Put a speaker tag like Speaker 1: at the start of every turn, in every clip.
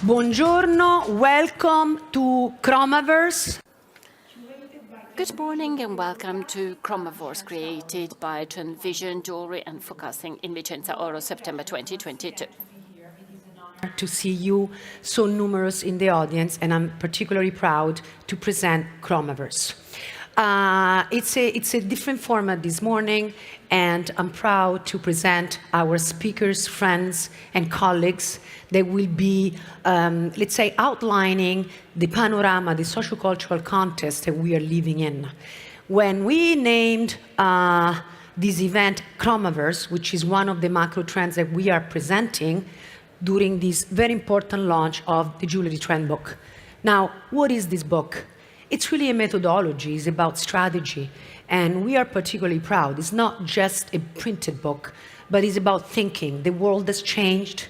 Speaker 1: Buongiorno, welcome to CHROMAVERSE.
Speaker 2: Good morning and welcome to CHROMAVERSE, created by Trendvision Jewellery and focusing in Vicenza Oro, September 2022.
Speaker 1: To see you so numerous in the audience, and I'm particularly proud to present CHROMAVERSE. It's a different format this morning, and I'm proud to present our speakers, friends, and colleagues that will be, let's say, outlining the panorama, the socio-cultural context that we are living in. When we named this event CHROMAVERSE, which is one of the macro trends that we are presenting during this very important launch of the Jewellery Trendbook. Now, what is this book? It's really a methodology, it's about strategy, and we are particularly proud. It's not just a printed book, but it's about thinking. The world has changed.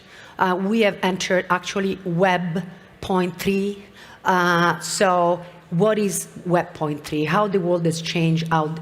Speaker 1: We have entered actually Web 0.3. So what is Web 0.3? How the world has changed out,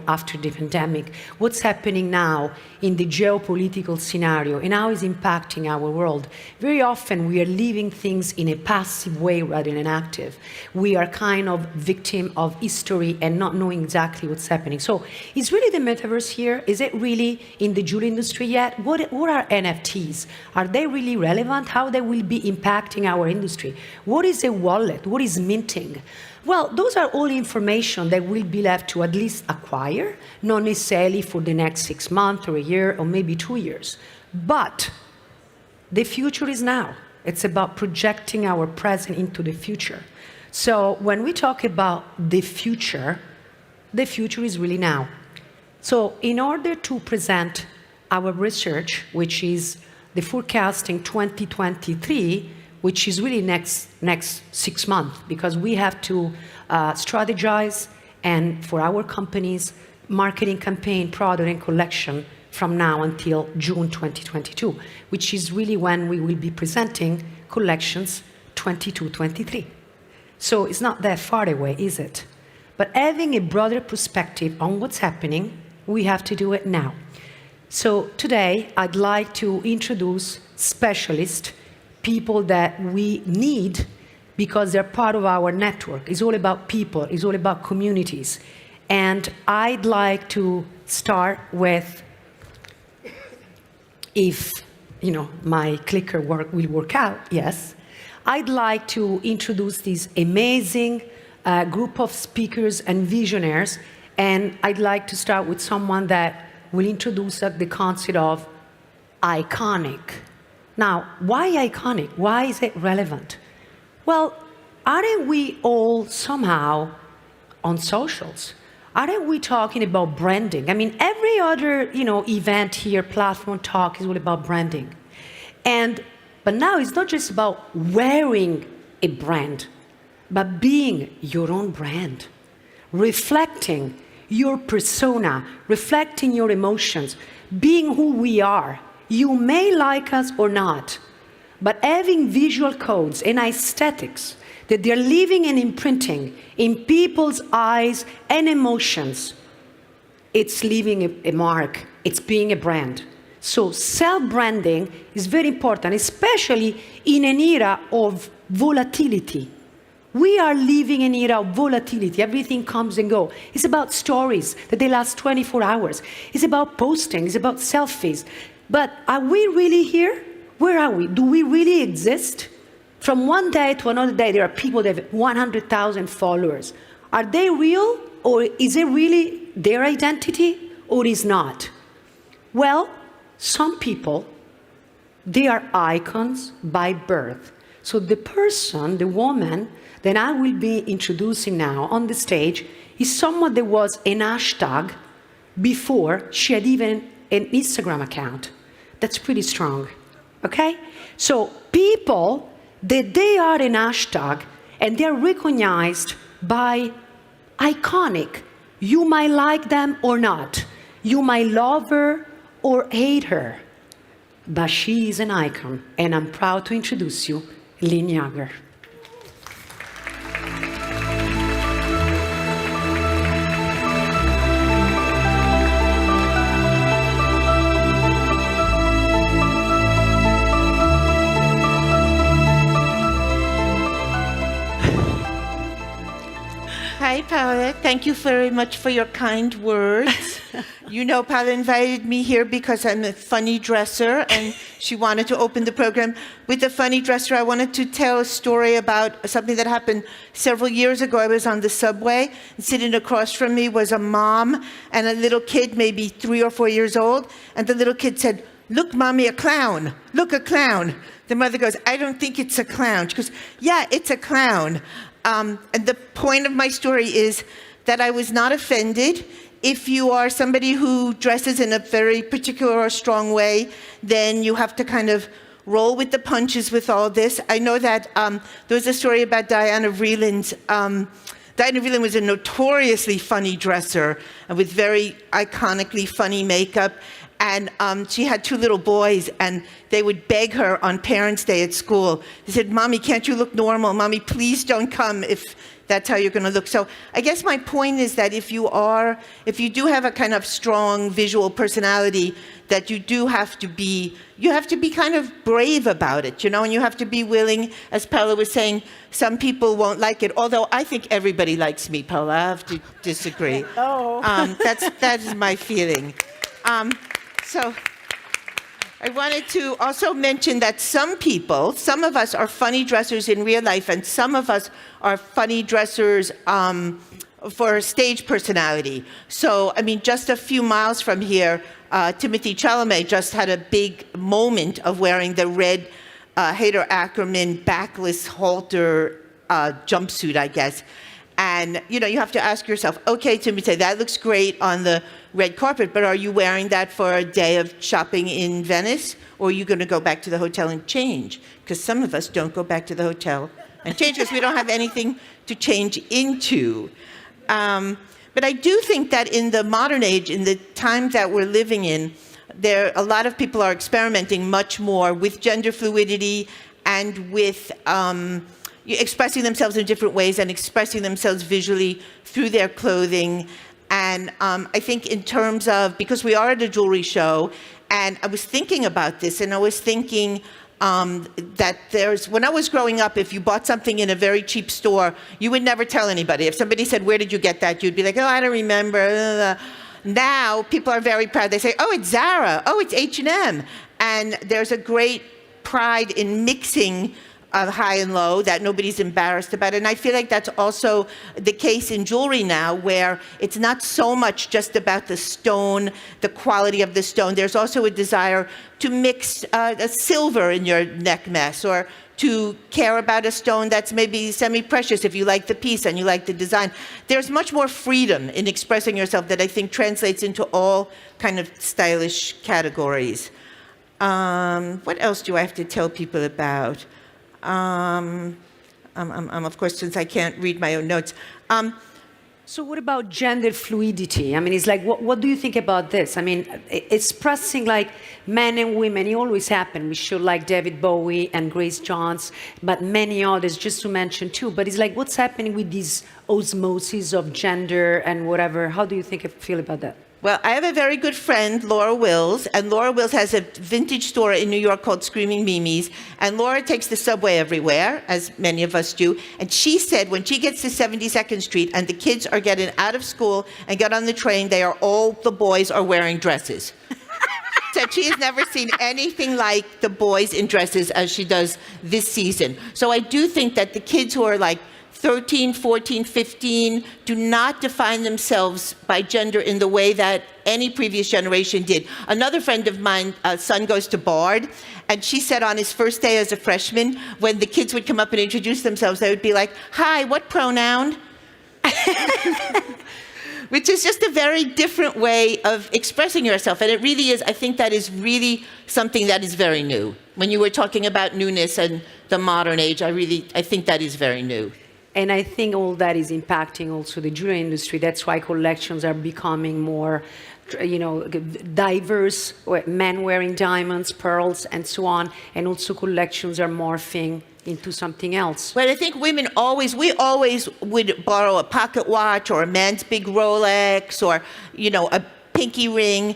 Speaker 1: after the pandemic? What's happening now in the geopolitical scenario, and how is impacting our world? Very often we are living things in a passive way rather than active. We are kind of victim of history and not knowing exactly what's happening. So is really the metaverse here? Is it really in the jewelry industry yet? What are NFTs? Are they really relevant? How they will be impacting our industry? What is a wallet? What is minting? Well, those are all information that will be left to at least acquire, not necessarily for the next 6 months or a year or maybe 2 years. But the future is now. It's about projecting our present into the future. So when we talk about the future is really now. So in order to present our research, which is the forecasting 2023, which is really next 6 months, because we have to strategize and for our companies, marketing campaign, product and collection from now until June 2022, which is really when we will be presenting collections 22-23. So it's not that far away, is it? But having a broader perspective on what's happening, we have to do it now. So today, I'd like to introduce specialists, people that we need because they're part of our network. It's all about people, it's all about communities. And I'd like to start with, if my clicker will work out, yes. I'd like to introduce this amazing group of speakers and visionaries, and I'd like to start with someone that will introduce the concept of iconic. Now, why iconic? Why is it relevant? Well, aren't we all somehow on socials? Aren't we talking about branding? I mean, every other, event here, platform talk is all about branding. But now it's not just about wearing a brand, but being your own brand, reflecting your persona, reflecting your emotions, being who we are. You may like us or not, but having visual codes and aesthetics that they're leaving and imprinting in people's eyes and emotions, it's leaving a mark, it's being a brand. So self-branding is very important, especially in an era of volatility. We are living in an era of volatility. Everything comes and goes. It's about stories that they last 24 hours. It's about posting, it's about selfies. But are we really here? Where are we? Do we really exist? From one day to another day, there are people that have 100,000 followers. Are they real, or is it really their identity, or is not? Well, some people, they are icons by birth. So the person, the woman that I will be introducing now on the stage is someone that was an hashtag before she had even an Instagram account. That's pretty strong, okay? So people, that they are an hashtag and they're recognized by iconic. You might like them or not. You might love her or hate her. But she is an icon, and I'm proud to introduce you, Lynn Yager.
Speaker 3: Paula. Thank you very much for your kind words. You know, Paula invited me here because I'm a funny dresser, and she wanted to open the program with a funny dresser. I wanted to tell a story about something that happened several years ago. I was on the subway, and sitting across from me was a mom and a little kid, maybe 3 or 4 years old, and the little kid said, "Look, Mommy, a clown. Look, a clown." The mother goes, "I don't think it's a clown." She goes, "Yeah, it's a clown." And the point of my story is that I was not offended. If you are somebody who dresses in a very particular or strong way, then you have to kind of roll with the punches with all this. I know that there was a story about Diana Vreeland's. Diana Vreeland was a notoriously funny dresser with very iconically funny makeup. And she had 2 little boys, and they would beg her on Parents' Day at school. They said, "Mommy, can't you look normal? Mommy, please don't come if that's how you're going to look." So I guess my point is that if you do have a kind of strong visual personality, that you have to be kind of brave about it, you know, and you have to be willing, as Paula was saying, some people won't like it, although I think everybody likes me, Paula. I have to disagree. That is my feeling. So I wanted to also mention that some of us are funny dressers in real life, and some of us are funny dressers for stage personality. So, I mean, just a few miles from here, Timothée Chalamet just had a big moment of wearing the red Haider Ackermann backless halter jumpsuit, I guess. And, you know, you have to ask yourself, okay, Timothée, that looks great on the red carpet, but are you wearing that for a day of shopping in Venice? Or are you going to go back to the hotel and change? Because some of us don't go back to the hotel and change because we don't have anything to change into. But I do think that in the modern age, in the time that we're living in, a lot of people are experimenting much more with gender fluidity and with expressing themselves in different ways and expressing themselves visually through their clothing. And I think in terms of, because we are at a jewelry show, and I was thinking about this, and I was thinking that when I was growing up, if you bought something in a very cheap store, you would never tell anybody. If somebody said, "Where did you get that?" You'd be like, "Oh, I don't remember." Now, people are very proud. They say, "Oh, it's Zara. Oh, it's H&M." And there's a great pride in mixing high and low that nobody's embarrassed about. And I feel like that's also the case in jewelry now, where it's not so much just about the stone, the quality of the stone. There's also a desire to mix a silver in your neck mess, or to care about a stone that's maybe semi-precious if you like the piece and you like the design. There's much more freedom in expressing yourself that I think translates into all kind of stylish categories. What else do I have to tell people about? Of course, since I can't read my own notes.
Speaker 1: So what about gender fluidity? I mean, it's like, what do you think about this? I mean, expressing like men and women, it always happened. We show like David Bowie and Grace Jones, but many others, just to mention two. But it's like, what's happening with this osmosis of gender and whatever? How do you feel about that?
Speaker 3: Well, I have a very good friend, Laura Wills, and Laura Wills has a vintage store in New York called Screaming Mimi's, and Laura takes the subway everywhere, as many of us do, and she said when she gets to 72nd Street and the kids are getting out of school and get on the train, all the boys are wearing dresses. Said she has never seen anything like the boys in dresses as she does this season. So I do think that the kids who are like 13, 14, 15, do not define themselves by gender in the way that any previous generation did. Another friend of mine, son goes to Bard, and she said on his first day as a freshman, when the kids would come up and introduce themselves, they would be like, "Hi, what pronoun?" Which is just a very different way of expressing yourself. And it really is, I think that is really something that is very new. When you were talking about newness and the modern age, I think that is very new.
Speaker 1: And I think all that is impacting also the jewelry industry. That's why collections are becoming more, diverse, men wearing diamonds, pearls, and so on. And also collections are morphing into something else.
Speaker 3: Well, I think we always would borrow a pocket watch or a man's big Rolex or, a pinky ring.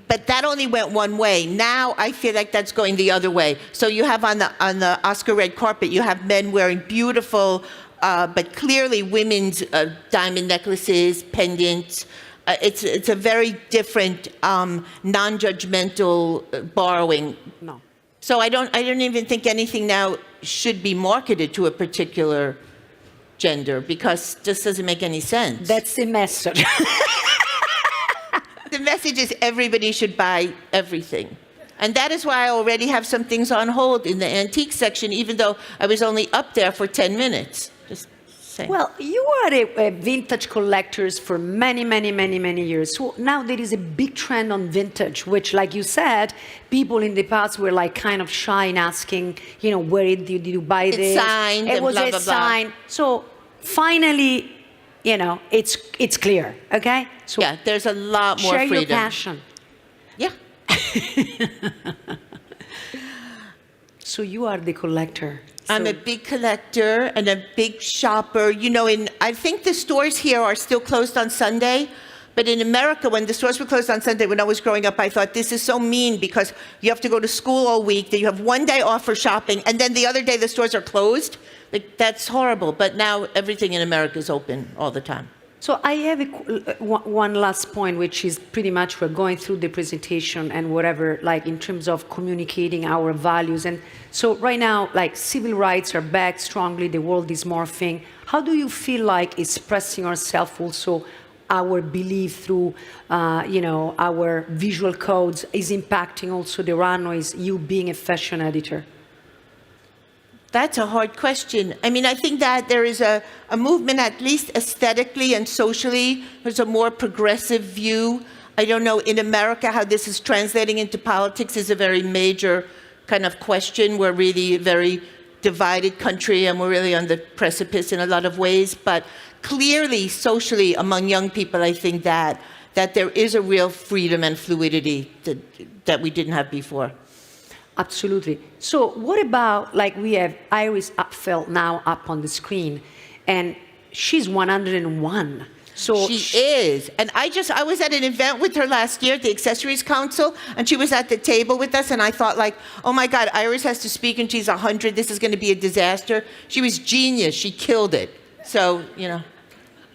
Speaker 3: But that only went one way. Now I feel like that's going the other way. So you have on the Oscar red carpet, you have men wearing beautiful but clearly women's diamond necklaces, pendants. It's a very different, non-judgmental borrowing.
Speaker 1: No.
Speaker 3: So I don't even think anything now should be marketed to a particular gender, because it just doesn't make any sense.
Speaker 1: That's the message.
Speaker 3: The message is everybody should buy everything. And that is why I already have some things on hold in the antique section, even though I was only up there for 10 minutes. Just saying.
Speaker 1: Well, you are a vintage collectors for many, many, many, many years. So now there is a big trend on vintage, which, like you said, people in the past were like kind of shy in asking, you know, where did you buy this?
Speaker 3: It's signed
Speaker 1: It
Speaker 3: and
Speaker 1: was
Speaker 3: blah,
Speaker 1: a
Speaker 3: blah, blah.
Speaker 1: sign. So finally, you know, it's clear, okay? So
Speaker 3: Yeah, there's a lot more
Speaker 1: share
Speaker 3: freedom.
Speaker 1: your passion.
Speaker 3: Yeah.
Speaker 1: So you are the collector.
Speaker 3: I'm
Speaker 1: So-
Speaker 3: a big collector and a big shopper. You know, I think the stores here are still closed on Sunday, but in America, when the stores were closed on Sunday, when I was growing up, I thought this is so mean because you have to go to school all week, that you have one day off for shopping, and then the other day the stores are closed. Like, that's horrible. But now everything in America is open all the time.
Speaker 1: So I have one last point, which is pretty much we're going through the presentation and whatever, like in terms of communicating our values. And so right now, like civil rights are back strongly, the world is morphing. How do you feel like expressing ourselves also, our belief through, you know, our visual codes is impacting also the runways, you being a fashion editor?
Speaker 3: That's a hard question. I mean, I think that there is a movement, at least aesthetically and socially, there's a more progressive view. I don't know, in America, how this is translating into politics is a very major kind of question. We're really a very divided country, and we're really on the precipice in a lot of ways. But clearly, socially, among young people, I think that there is a real freedom and fluidity that we didn't have before.
Speaker 1: Absolutely. So what about, like we have Iris Apfel now up on the screen, and she's 101. So
Speaker 3: she is. And I was at an event with her last year at the Accessories Council, and she was at the table with us, and I thought, like, oh my God, Iris has to speak and she's 100. This is going to be a disaster. She was genius. She killed it. So, you know,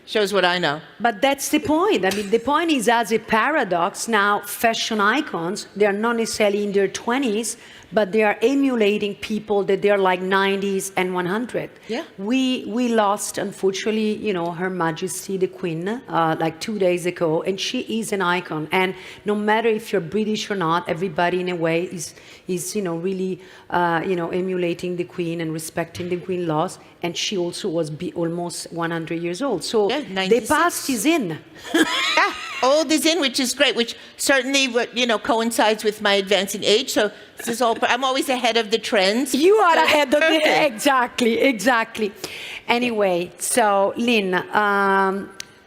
Speaker 3: shows what I know.
Speaker 1: But that's the point. I mean, the point is, as a paradox, now fashion icons, they are not necessarily in their 20s, but they are emulating people that they're like 90s and 100.
Speaker 3: Yeah.
Speaker 1: We lost, unfortunately, you know, Her Majesty the Queen, like 2 days ago, and she is an icon. And no matter if you're British or not, everybody in a way is you know, really, you know, emulating the Queen and respecting the Queen laws. And she also was almost 100 years old. So
Speaker 3: Yeah,
Speaker 1: the
Speaker 3: 96.
Speaker 1: past is in.
Speaker 3: Yeah, old is in, which is great, which certainly, you know, coincides with my advancing age. So this is all, I'm always ahead of the trends.
Speaker 1: You are
Speaker 3: So
Speaker 1: ahead of the,
Speaker 3: perfect.
Speaker 1: exactly. Anyway, so Lynn,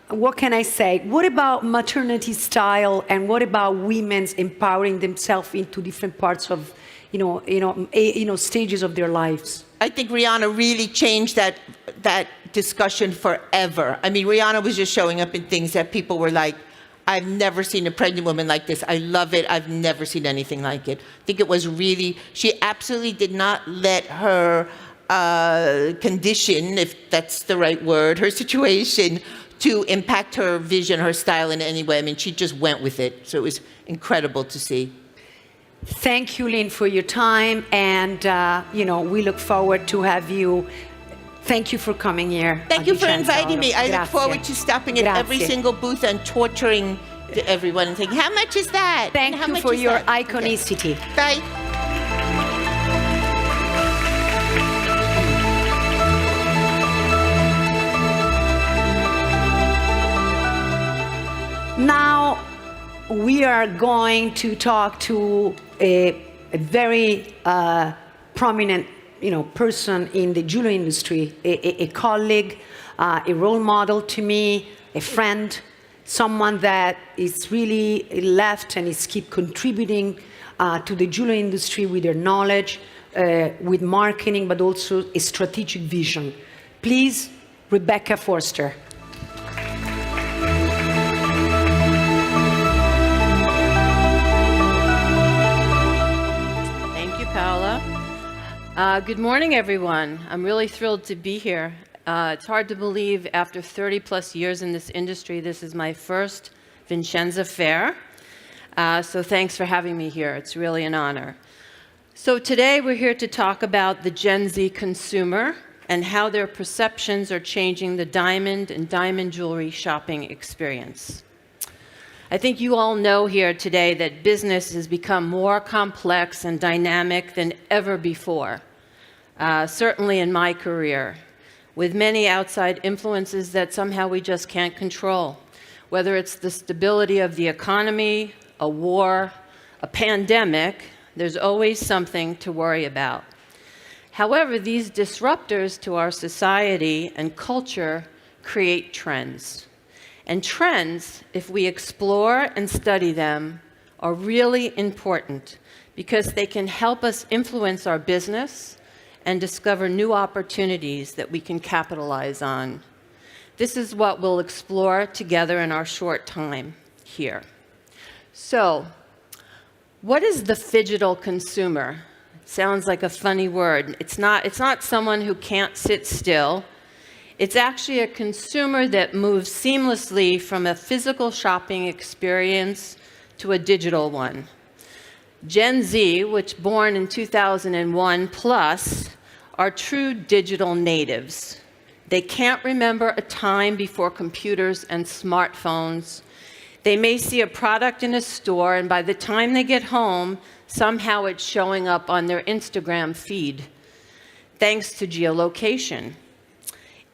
Speaker 1: what can I say? What about maternity style, and what about women's empowering themselves into different parts of, stages of their lives?
Speaker 3: I think Rihanna really changed that discussion forever. I mean, Rihanna was just showing up in things that people were like, I've never seen a pregnant woman like this. I love it. I've never seen anything like it. I think it was really, she absolutely did not let her condition, if that's the right word, her situation, to impact her vision, her style in any way. I mean, she just went with it. So it was incredible to see.
Speaker 1: Thank you, Lynn, for your time. And, we look forward to have you. Thank you for coming here.
Speaker 3: Thank you for inviting me. I look
Speaker 1: Grazie.
Speaker 3: forward to stopping at every
Speaker 1: Grazie.
Speaker 3: single booth and torturing everyone and thinking, how much is that?
Speaker 1: Thank
Speaker 3: And how
Speaker 1: you
Speaker 3: much
Speaker 1: for
Speaker 3: is
Speaker 1: your
Speaker 3: that?
Speaker 1: iconicity.
Speaker 3: Okay. Bye.
Speaker 1: Now, we are going to talk to a very prominent, person in the jewelry industry, a colleague, a role model to me, a friend, someone that is really left and is keep contributing to the jewelry industry with their knowledge, with marketing, but also a strategic vision. Please, Rebecca Forster.
Speaker 4: Thank you, Paola. Good morning, everyone. I'm really thrilled to be here. It's hard to believe after 30-plus years in this industry, this is my first Vincenza Fair. So thanks for having me here. It's really an honor. So today we're here to talk about the Gen Z consumer and how their perceptions are changing the diamond and diamond jewelry shopping experience. I think you all know here today that business has become more complex and dynamic than ever before, certainly in my career, with many outside influences that somehow we just can't control, whether it's the stability of the economy, a war, a pandemic. There's always something to worry about. However, these disruptors to our society and culture create trends. And trends, if we explore and study them, are really important because they can help us influence our business and discover new opportunities that we can capitalize on. This is what we'll explore together in our short time here. So, what is the phygital consumer? Sounds like a funny word. It's not someone who can't sit still. It's actually a consumer that moves seamlessly from a physical shopping experience to a digital one. Gen Z, which born in 2001 plus, are true digital natives. They can't remember a time before computers and smartphones. They may see a product in a store, and by the time they get home, somehow it's showing up on their Instagram feed, thanks to geolocation.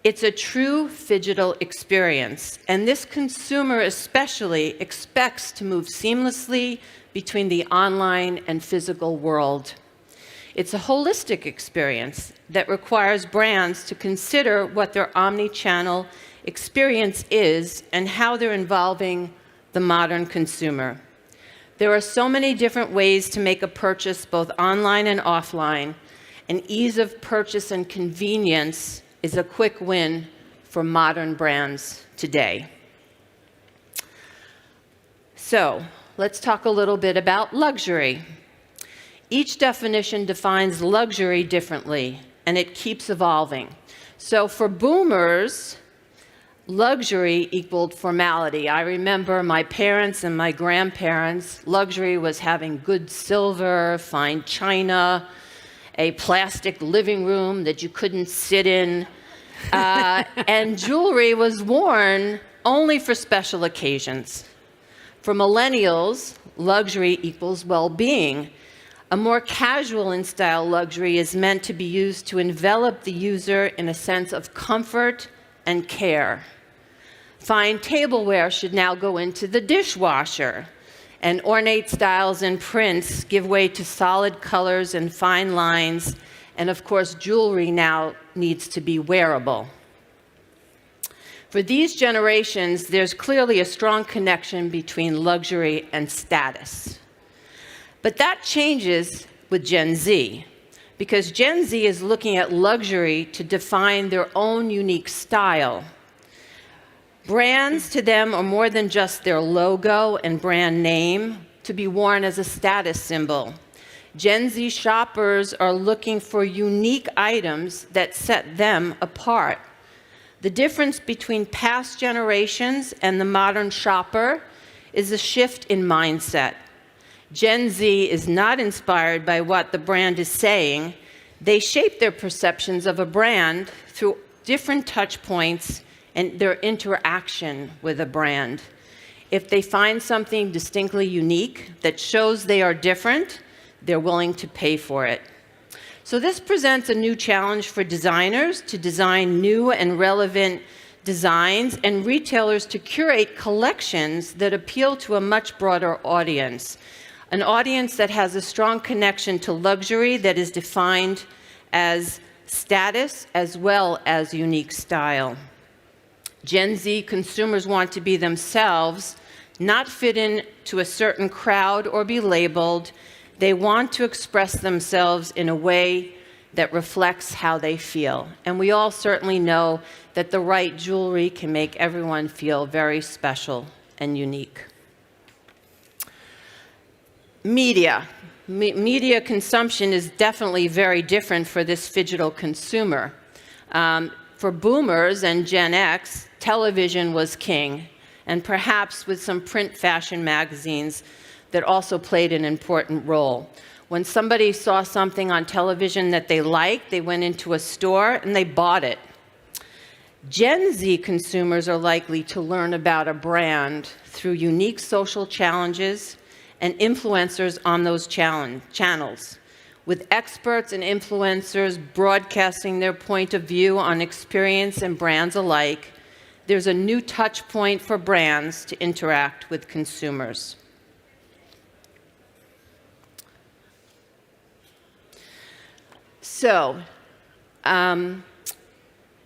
Speaker 4: It's a true phygital experience, and this consumer especially expects to move seamlessly between the online and physical world. It's a holistic experience that requires brands to consider what their omni-channel experience is and how they're involving the modern consumer. There are so many different ways to make a purchase, both online and offline, and ease of purchase and convenience is a quick win for modern brands today. So, let's talk a little bit about luxury. Each definition defines luxury differently, and it keeps evolving. So for boomers, luxury equaled formality. I remember my parents and my grandparents, luxury was having good silver, fine china, a plastic living room that you couldn't sit in, and jewelry was worn only for special occasions. For millennials, luxury equals well-being. A more casual in style luxury is meant to be used to envelop the user in a sense of comfort and care. Fine tableware should now go into the dishwasher, and ornate styles and prints give way to solid colors and fine lines, and of course, jewelry now needs to be wearable. For these generations, there's clearly a strong connection between luxury and status. But that changes with Gen Z, because Gen Z is looking at luxury to define their own unique style. Brands to them are more than just their logo and brand name to be worn as a status symbol. Gen Z shoppers are looking for unique items that set them apart. The difference between past generations and the modern shopper is a shift in mindset. Gen Z is not inspired by what the brand is saying. They shape their perceptions of a brand through different touch points and their interaction with a brand. If they find something distinctly unique that shows they are different, they're willing to pay for it. So this presents a new challenge for designers to design new and relevant designs, and retailers to curate collections that appeal to a much broader audience, an audience that has a strong connection to luxury that is defined as status as well as unique style. Gen Z consumers want to be themselves, not fit in to a certain crowd or be labeled. They want to express themselves in a way that reflects how they feel. And we all certainly know that the right jewelry can make everyone feel very special and unique. Media. Media consumption is definitely very different for this phygital consumer. for boomers and Gen X, television was king, and perhaps with some print fashion magazines that also played an important role. When somebody saw something on television that they liked, they went into a store and they bought it. Gen Z consumers are likely to learn about a brand through unique social challenges and influencers on those channels, with experts and influencers broadcasting their point of view on experience and brands alike. There's a new touch point for brands to interact with consumers. So,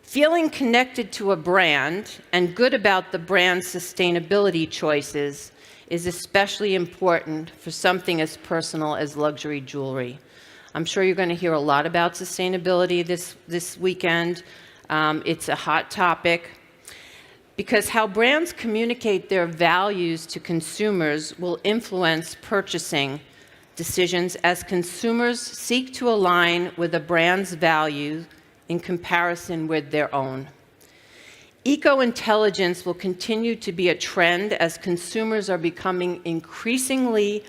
Speaker 4: feeling connected to a brand and good about the brand's sustainability choices is especially important for something as personal as luxury jewelry. I'm sure you're going to hear a lot about sustainability this weekend. It's a hot topic because how brands communicate their values to consumers will influence purchasing decisions as consumers seek to align with a brand's values in comparison with their own. Eco-intelligence will continue to be a trend as consumers are becoming increasingly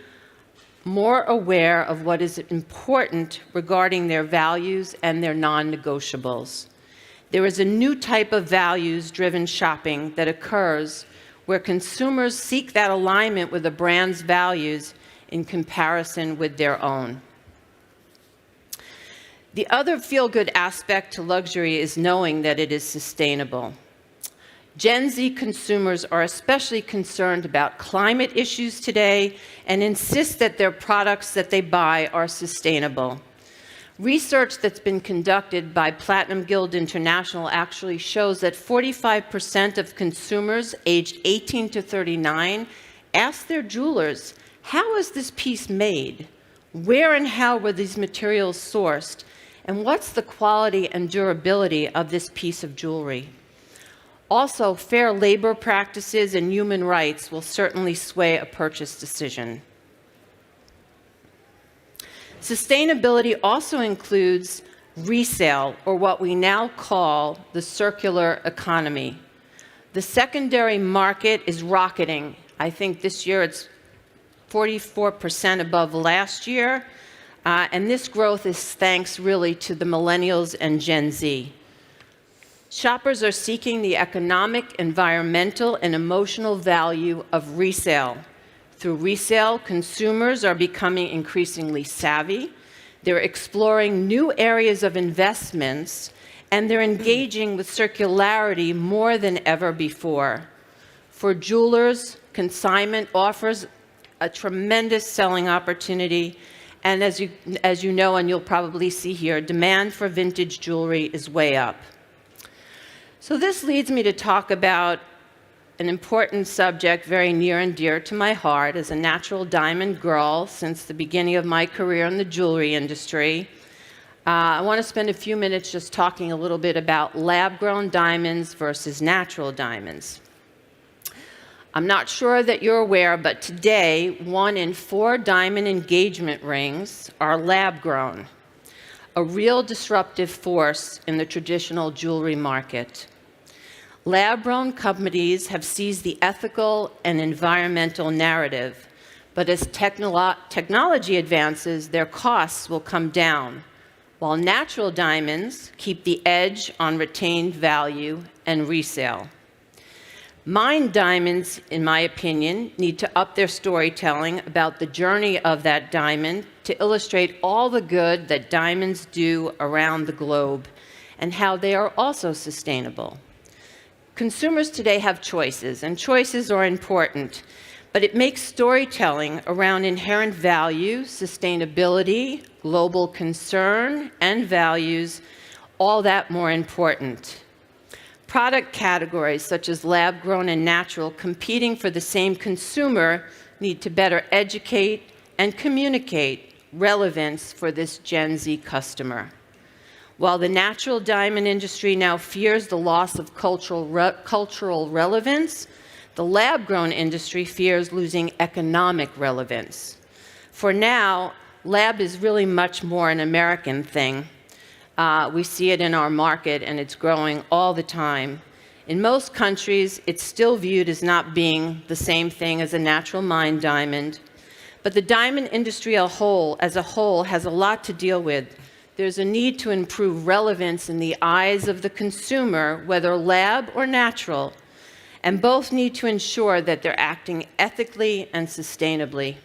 Speaker 4: more aware of what is important regarding their values and their non-negotiables. There is a new type of values-driven shopping that occurs where consumers seek that alignment with a brand's values in comparison with their own. The other feel-good aspect to luxury is knowing that it is sustainable. Gen Z consumers are especially concerned about climate issues today and insist that their products that they buy are sustainable. Research that's been conducted by Platinum Guild International actually shows that 45% of consumers aged 18 to 39 ask their jewelers, how is this piece made? Where and how were these materials sourced? And what's the quality and durability of this piece of jewelry? Also, fair labor practices and human rights will certainly sway a purchase decision. Sustainability also includes resale, or what we now call the circular economy. The secondary market is rocketing. I think this year it's 44% above last year, and this growth is thanks really to the millennials and Gen Z. Shoppers are seeking the economic, environmental, and emotional value of resale. Through resale, consumers are becoming increasingly savvy. They're exploring new areas of investments, and they're engaging with circularity more than ever before. For jewelers, consignment offers a tremendous selling opportunity, and as you know, and you'll probably see here, demand for vintage jewelry is way up. So this leads me to talk about an important subject very near and dear to my heart as a natural diamond girl since the beginning of my career in the jewelry industry. I want to spend a few minutes just talking a little bit about lab-grown diamonds versus natural diamonds. I'm not sure that you're aware, but today, 1 in 4 diamond engagement rings are lab-grown, a real disruptive force in the traditional jewelry market. Lab-grown companies have seized the ethical and environmental narrative, but as technology advances, their costs will come down, while natural diamonds keep the edge on retained value and resale. Mined diamonds, in my opinion, need to up their storytelling about the journey of that diamond to illustrate all the good that diamonds do around the globe and how they are also sustainable. Consumers today have choices, and choices are important, but it makes storytelling around inherent value, sustainability, global concern, and values all that more important. Product categories such as lab-grown and natural competing for the same consumer need to better educate and communicate relevance for this Gen Z customer. While the natural diamond industry now fears the loss of cultural relevance, the lab-grown industry fears losing economic relevance. For now, lab is really much more an American thing. We see it in our market, and it's growing all the time. In most countries, it's still viewed as not being the same thing as a natural mined diamond. But the diamond industry as a whole has a lot to deal with. There's a need to improve relevance in the eyes of the consumer, whether lab or natural, and both need to ensure that they're acting ethically and sustainably.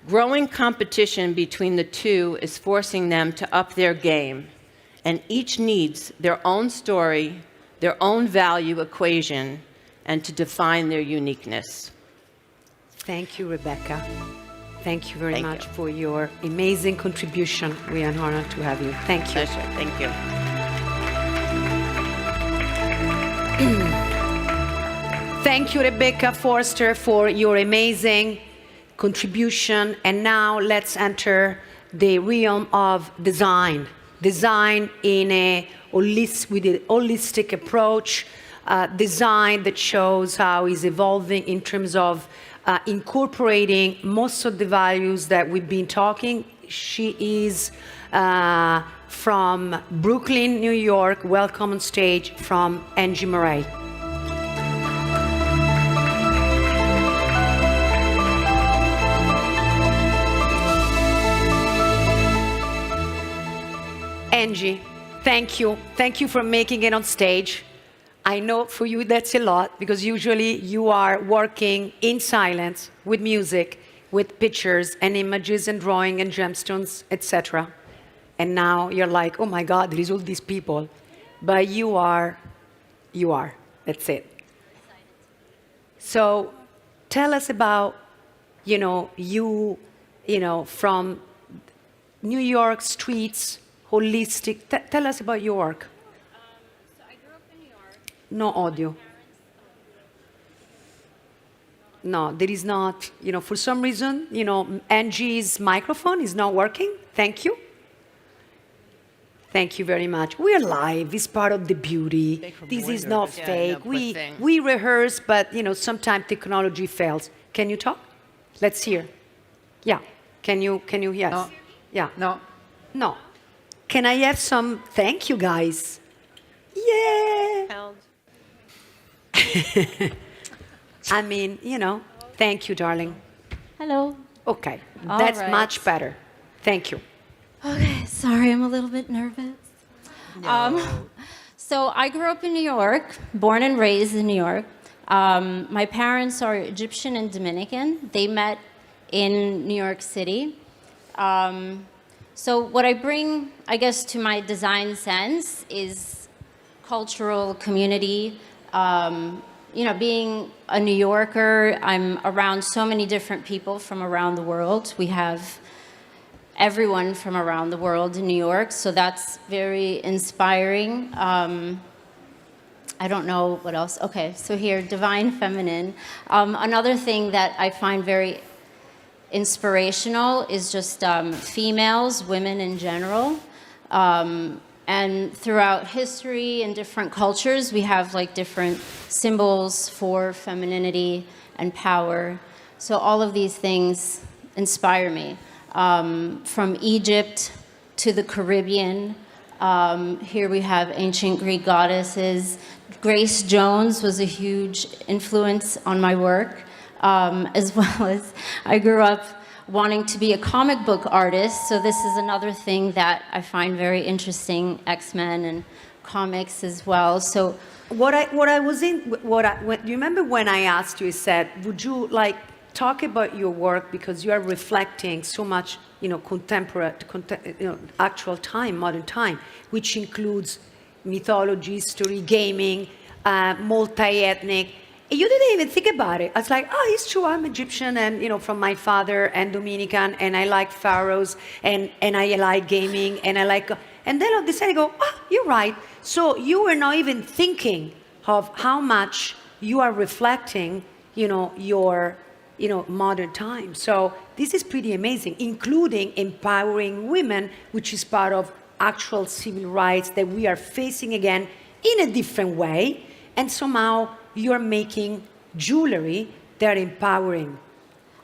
Speaker 4: Growing competition between the two is forcing them to up their game, and each needs their own story, their own value equation, and to define their uniqueness.
Speaker 1: Thank you, Rebecca. Thank you very
Speaker 4: Thank
Speaker 1: much
Speaker 4: you.
Speaker 1: for your amazing contribution. We are honored to have you. Thank you.
Speaker 4: Pleasure. Thank you.
Speaker 1: Thank you, Rebecca Forster, for your amazing contribution. And now let's enter the realm of design. Design with a holistic approach. Design that shows how it's evolving in terms of incorporating most of the values that we've been talking. She is from Brooklyn, New York. Welcome on stage from ENG Murray. Angie, thank you. Thank you for making it on stage. I know for you that's a lot, because usually you are working in silence with music, with pictures and images and drawing and gemstones, etc. And now you're like, oh my God, there is all these people. But you are. That's it. So tell us about, you from New York streets, holistic. Tell us about your work.
Speaker 5: So I grew up in New York.
Speaker 1: No audio. No, there is not, for some reason, Angie's microphone is not working. Thank you. Thank you very much. We're live. It's part of the beauty. This is not fake. We rehearse, but, sometimes technology fails. Can you talk? Let's hear. Yeah. Can you, yes?
Speaker 6: No.
Speaker 1: Yeah.
Speaker 6: No.
Speaker 1: No. Can I have some, thank you guys. Yeah. I mean, thank you, darling.
Speaker 5: Hello.
Speaker 1: Okay,
Speaker 5: All
Speaker 1: that's
Speaker 5: right.
Speaker 1: much better. Thank you.
Speaker 5: Okay, sorry, I'm a little bit nervous. So I grew up in New York, born and raised in New York. My parents are Egyptian and Dominican. They met in New York City. So what I bring, I guess, to my design sense is cultural community. Being a New Yorker, I'm around so many different people from around the world. We have everyone from around the world in New York, so that's very inspiring. I don't know what else. Okay, so here, Divine Feminine. Another thing that I find very inspirational is just females, women in general. And throughout history and different cultures, we have like different symbols for femininity and power. So all of these things inspire me. From Egypt to the Caribbean, here we have ancient Greek goddesses. Grace Jones was a huge influence on my work, as well as I grew up wanting to be a comic book artist, so this is another thing that I find very interesting, X-Men and comics as well. So
Speaker 1: do you remember when I asked you, I said, would you talk about your work, because you are reflecting so much, contemporary, actual time, modern time, which includes mythology, history, gaming, multi-ethnic. You didn't even think about it. I was like, oh, it's true, I'm Egyptian and, from my father, and Dominican, and I like pharaohs, and I like gaming, and and then I decided to go, oh, you're right. So you were not even thinking of how much you are reflecting, your, modern time. So this is pretty amazing, including empowering women, which is part of actual civil rights that we are facing again in a different way, and somehow you're making jewelry that are empowering.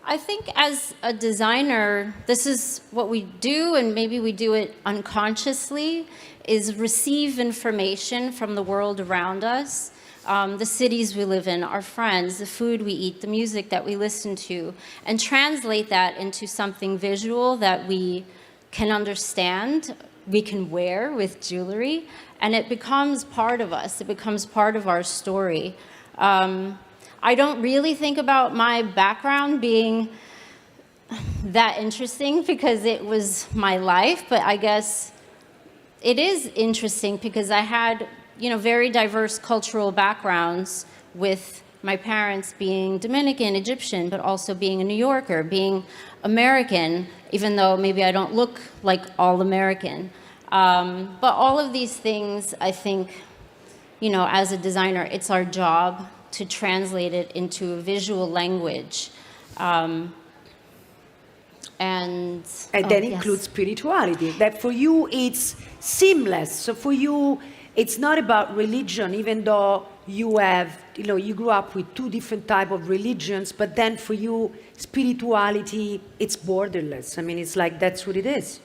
Speaker 5: I think as a designer, this is what we do, and maybe we do it unconsciously, is receive information from the world around us, the cities we live in, our friends, the food we eat, the music that we listen to, and translate that into something visual that we can understand, we can wear with jewelry, and it becomes part of us. It becomes part of our story. I don't really think about my background being that interesting because it was my life, but I guess it is interesting because I had, very diverse cultural backgrounds, with my parents being Dominican, Egyptian, but also being a New Yorker, being American, even though maybe I don't look like all American. But all of these things, I think, as a designer, it's our job to translate it into a visual language. And
Speaker 1: that includes spirituality, that for you it's seamless. So for you, it's not about religion, even though you have, you grew up with two different types of religions, but then for you, spirituality, it's borderless. I mean, it's like, that's what it is.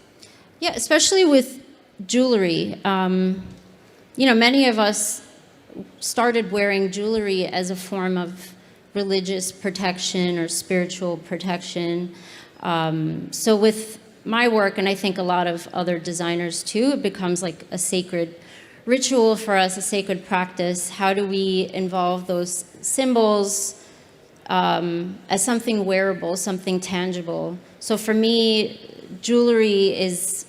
Speaker 5: Yeah, especially with jewelry. Many of us started wearing jewelry as a form of religious protection or spiritual protection. So with my work, and I think a lot of other designers too, it becomes like a sacred ritual for us, a sacred practice. How do we involve those symbols as something wearable, something tangible? So for me, jewelry is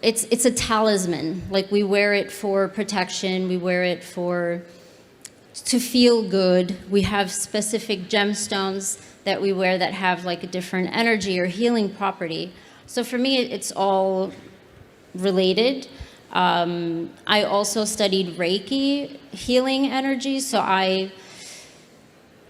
Speaker 5: it's a talisman. Like, we wear it for protection, we wear it to feel good. We have specific gemstones that we wear that have like a different energy or healing property. So for me, it's all related. I also studied Reiki healing energy, so I'm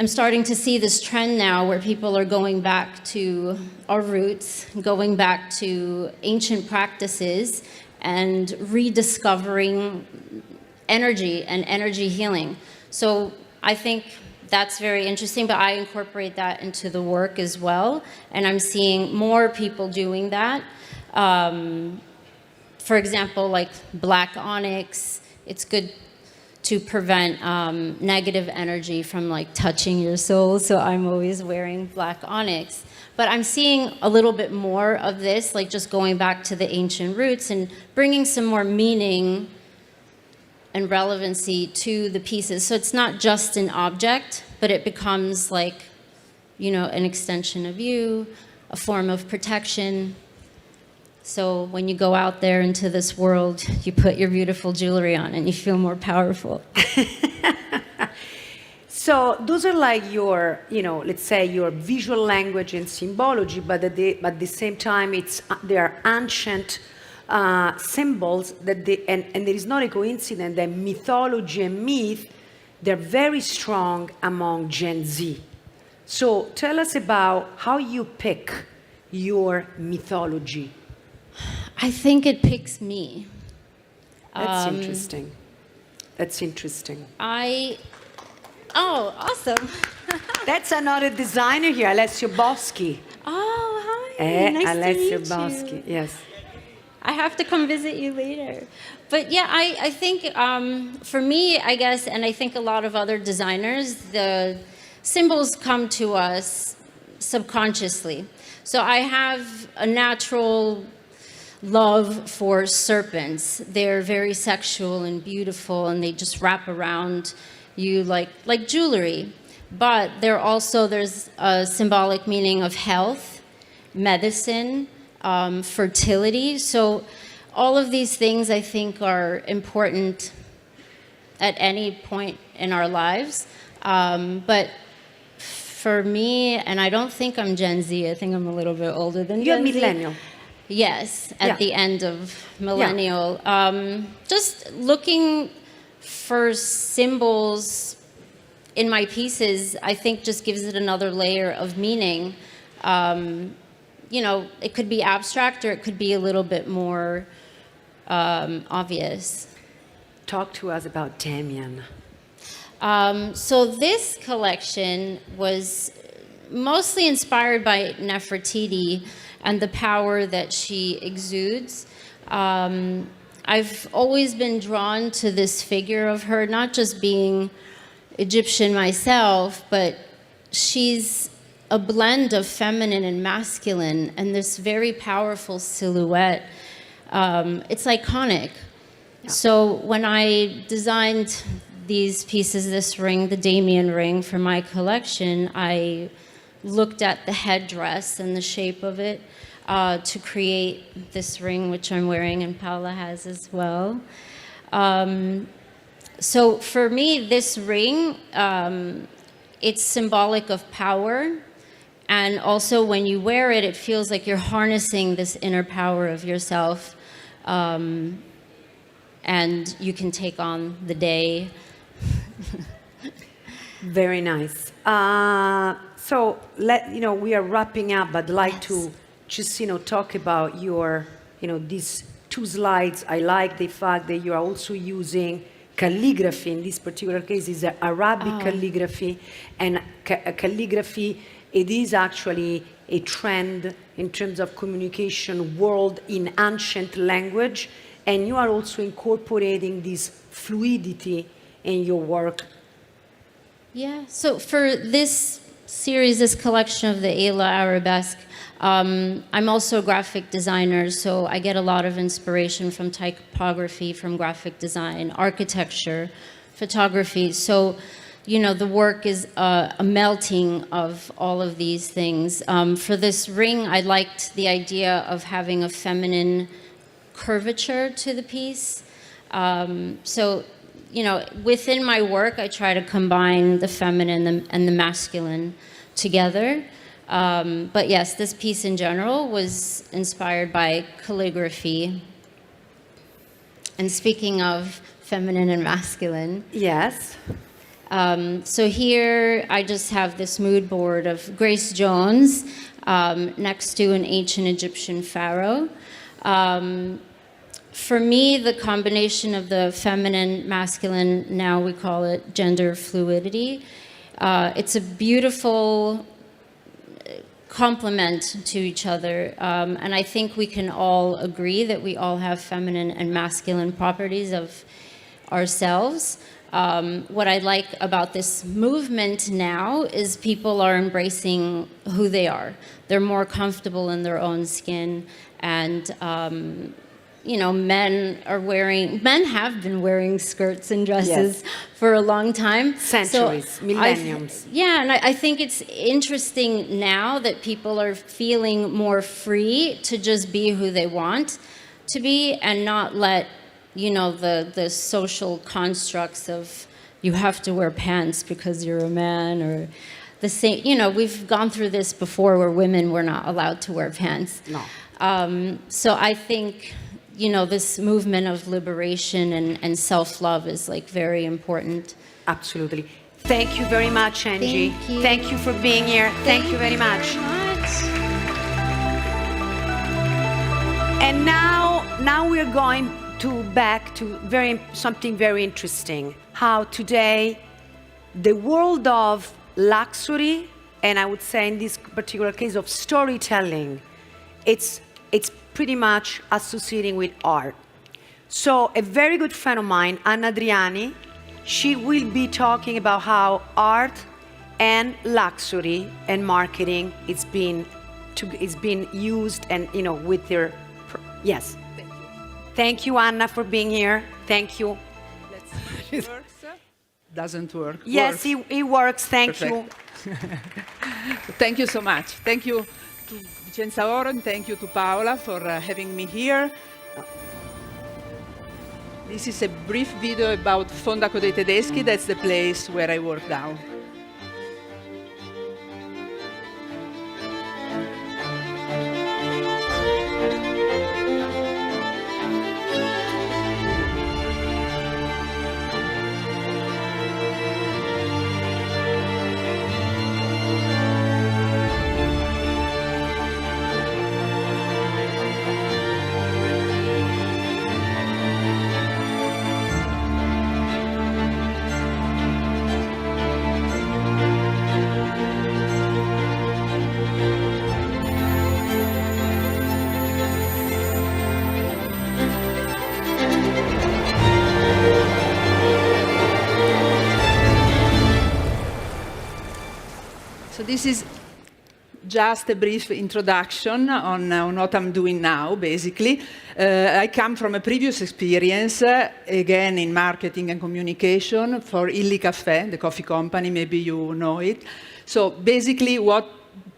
Speaker 5: starting to see this trend now where people are going back to our roots, going back to ancient practices, and rediscovering energy and energy healing. So I think that's very interesting, but I incorporate that into the work as well, and I'm seeing more people doing that. For example, like black onyx, it's good to prevent negative energy from like touching your soul, so I'm always wearing black onyx. But I'm seeing a little bit more of this, like just going back to the ancient roots and bringing some more meaning and relevancy to the pieces. So it's not just an object, but it becomes like, an extension of you, a form of protection. So when you go out there into this world, you put your beautiful jewelry on and you feel more powerful.
Speaker 1: So those are like your, let's say your visual language and symbology, but at the same time, they are ancient symbols that and there is not a coincidence that mythology and myth, they're very strong among Gen Z. So tell us about how you pick your mythology.
Speaker 5: I think it picks me.
Speaker 1: That's interesting. That's interesting.
Speaker 5: Oh, awesome.
Speaker 1: That's another designer here, Alessio Boschi.
Speaker 5: Oh, hi. Nice
Speaker 1: Alessio
Speaker 5: to meet
Speaker 1: Boschi,
Speaker 5: you.
Speaker 1: yes.
Speaker 5: I have to come visit you later. But yeah, I think for me, I guess, and I think a lot of other designers, the symbols come to us subconsciously. So I have a natural love for serpents. They're very sexual and beautiful, and they just wrap around you like jewelry. But there's a symbolic meaning of health, medicine, fertility. So all of these things, I think, are important at any point in our lives. But for me, and I don't think I'm Gen Z, I think I'm a little bit older than Gen Z.
Speaker 1: You're millennial.
Speaker 5: Yes, at the end of millennial. Just looking for symbols in my pieces, I think just gives it another layer of meaning. It could be abstract or it could be a little bit more obvious.
Speaker 1: Talk to us about Damien.
Speaker 5: So this collection was mostly inspired by Nefertiti and the power that she exudes. I've always been drawn to this figure of her, not just being Egyptian myself, but she's a blend of feminine and masculine, and this very powerful silhouette. It's iconic. So when I designed these pieces, this ring, the Damien ring, for my collection, I looked at the headdress and the shape of it to create this ring, which I'm wearing, and Paula has as well. So for me, this ring, it's symbolic of power. And also when you wear it, it feels like you're harnessing this inner power of yourself. And you can take on the day.
Speaker 1: Very nice. So we are wrapping up, but I'd like to just talk about your these two slides. I like the fact that you are also using calligraphy. In this particular case, is Arabic calligraphy, and calligraphy. It is actually a trend in terms of communication world in ancient language, and you are also incorporating this fluidity in your work.
Speaker 5: Yeah, so for this series, this collection of the Ayla Arabesque, I'm also a graphic designer, so I get a lot of inspiration from typography, from graphic design, architecture, photography. So, the work is a melting of all of these things. For this ring, I liked the idea of having a feminine curvature to the piece. So, within my work, I try to combine the feminine and the masculine together. But yes, this piece in general was inspired by calligraphy. And speaking of feminine and masculine.
Speaker 1: Yes.
Speaker 5: So here I just have this mood board of Grace Jones next to an ancient Egyptian pharaoh. For me, the combination of the feminine, masculine, now we call it gender fluidity, it's a beautiful complement to each other. And I think we can all agree that we all have feminine and masculine properties of ourselves. What I like about this movement now is people are embracing who they are. They're more comfortable in their own skin, and men have been wearing skirts and dresses for a long time.
Speaker 1: Centuries, millenniums.
Speaker 5: And I think it's interesting now that people are feeling more free to just be who they want to be and not let the social constructs of you have to wear pants because you're a man, or the same, we've gone through this before where women were not allowed to wear pants.
Speaker 1: No.
Speaker 5: So I think, this movement of liberation and self-love is very important.
Speaker 1: Absolutely. Thank you very much, Angie.
Speaker 5: Thank you.
Speaker 1: Thank you for being here. Thank you very much. And now we're going back to something very interesting. How today the world of luxury, and I would say in this particular case of storytelling, it's pretty much associating with art. So a very good friend of mine, Anna Adriani, she will be talking about how art and luxury and marketing is being used, and with their yes. Thank you, Anna, for being here. Thank you.
Speaker 6: Let's see if it works. Doesn't work.
Speaker 1: Yes,
Speaker 6: Works.
Speaker 1: it works. Thank
Speaker 6: Perfect.
Speaker 1: you.
Speaker 6: Thank you so much. Thank you to Vicenza Oro, and thank you to Paola for having me here. This is a brief video about Fondaco dei Tedeschi. That's the place where I work now. this is just a brief introduction on what I'm doing now, basically. I come from a previous experience, again in marketing and communication for Illy Caffè, the coffee company, maybe you know it. So basically what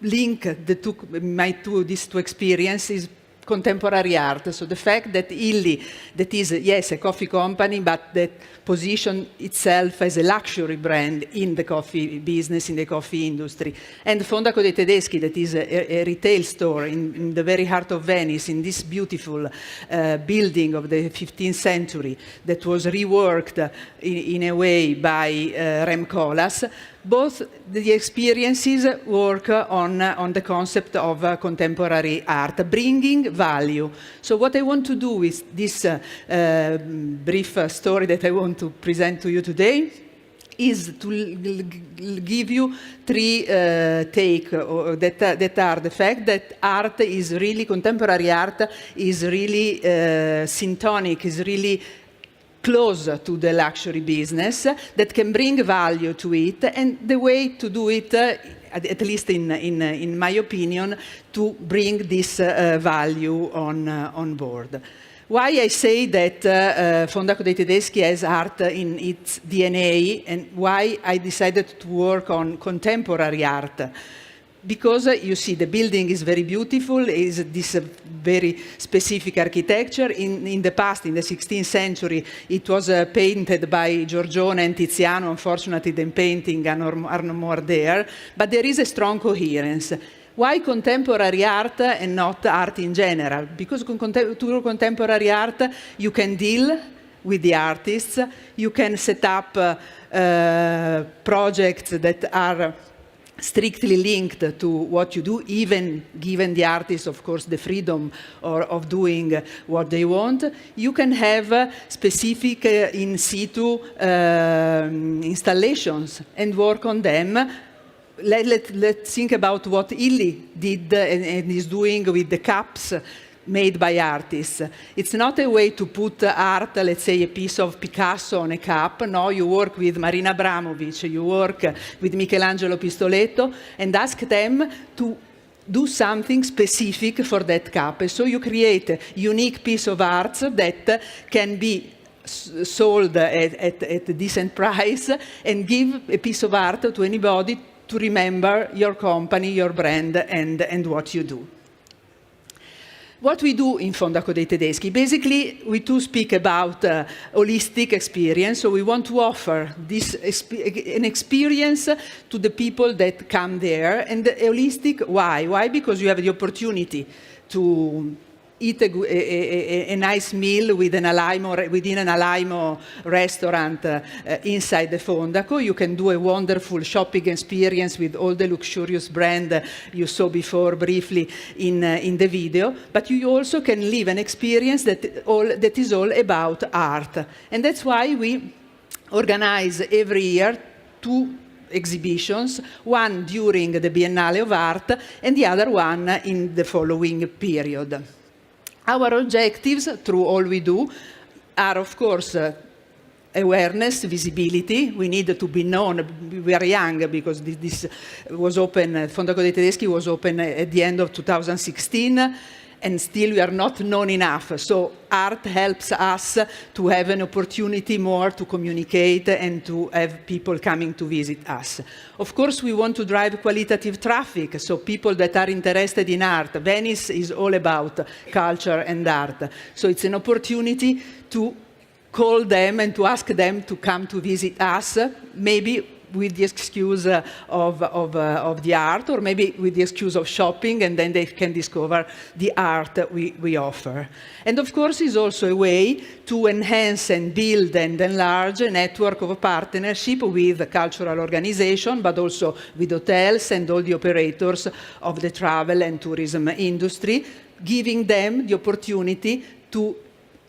Speaker 6: link these two experiences is contemporary art. So the fact that Illy, that is, yes, a coffee company, but that position itself as a luxury brand in the coffee business, in the coffee industry. And Fondaco dei Tedeschi, that is a retail store in the very heart of Venice, in this beautiful building of the 15th century that was reworked in a way by Rem Koolhaas. Both the experiences work on the concept of contemporary art, bringing value. So what I want to do with this brief story that I want to present to you today is to give you three takes that are the fact that art is really, contemporary art is really syntonic, is really close to the luxury business, that can bring value to it, and the way to do it, at least in my opinion, to bring this value on board. Why I say that Fondaco dei Tedeschi has art in its DNA, and why I decided to work on contemporary art. Because you see the building is very beautiful, is this very specific architecture. In the past, in the 16th century, it was painted by Giorgione and Tiziano. Unfortunately, the painting are no more there, but there is a strong coherence. Why contemporary art and not art in general? Because through contemporary art, you can deal with the artists, you can set up projects that are strictly linked to what you do, even given the artists, of course, the freedom of doing what they want. You can have specific in situ installations and work on them. Let's think about what Illy did and is doing with the cups made by artists. It's not a way to put art, let's say a piece of Picasso on a cup. No, you work with Marina Abramovic, you work with Michelangelo Pistoletto and ask them to do something specific for that cup. And so you create a unique piece of art that can be sold at a decent price and give a piece of art to anybody to remember your company, your brand, and what you do. What we do in Fondaco dei Tedeschi, basically we do speak about holistic experience, so we want to offer this an experience to the people that come there. And holistic, why? Why? Because you have the opportunity to eat a nice meal within an Alaimo restaurant inside the Fondaco. You can do a wonderful shopping experience with all the luxurious brand you saw before briefly in the video. But you also can live an experience that is all about art. And that's why we organize every year 2 exhibitions, one during the Biennale of Art and the other one in the following period. Our objectives, through all we do, are, of course, awareness, visibility. We need to be known. We are young because this was open, Fondaco dei Tedeschi was open at the end of 2016, and still we are not known enough. So art helps us to have an opportunity more to communicate and to have people coming to visit us. Of course, we want to drive qualitative traffic, so people that are interested in art. Venice is all about culture and art. So it's an opportunity to call them and to ask them to come to visit us, maybe with the excuse of the art, or maybe with the excuse of shopping, and then they can discover the art that we offer. And of course, it's also a way to enhance and build and enlarge a network of partnership with cultural organizations, but also with hotels and all the operators of the travel and tourism industry, giving them the opportunity to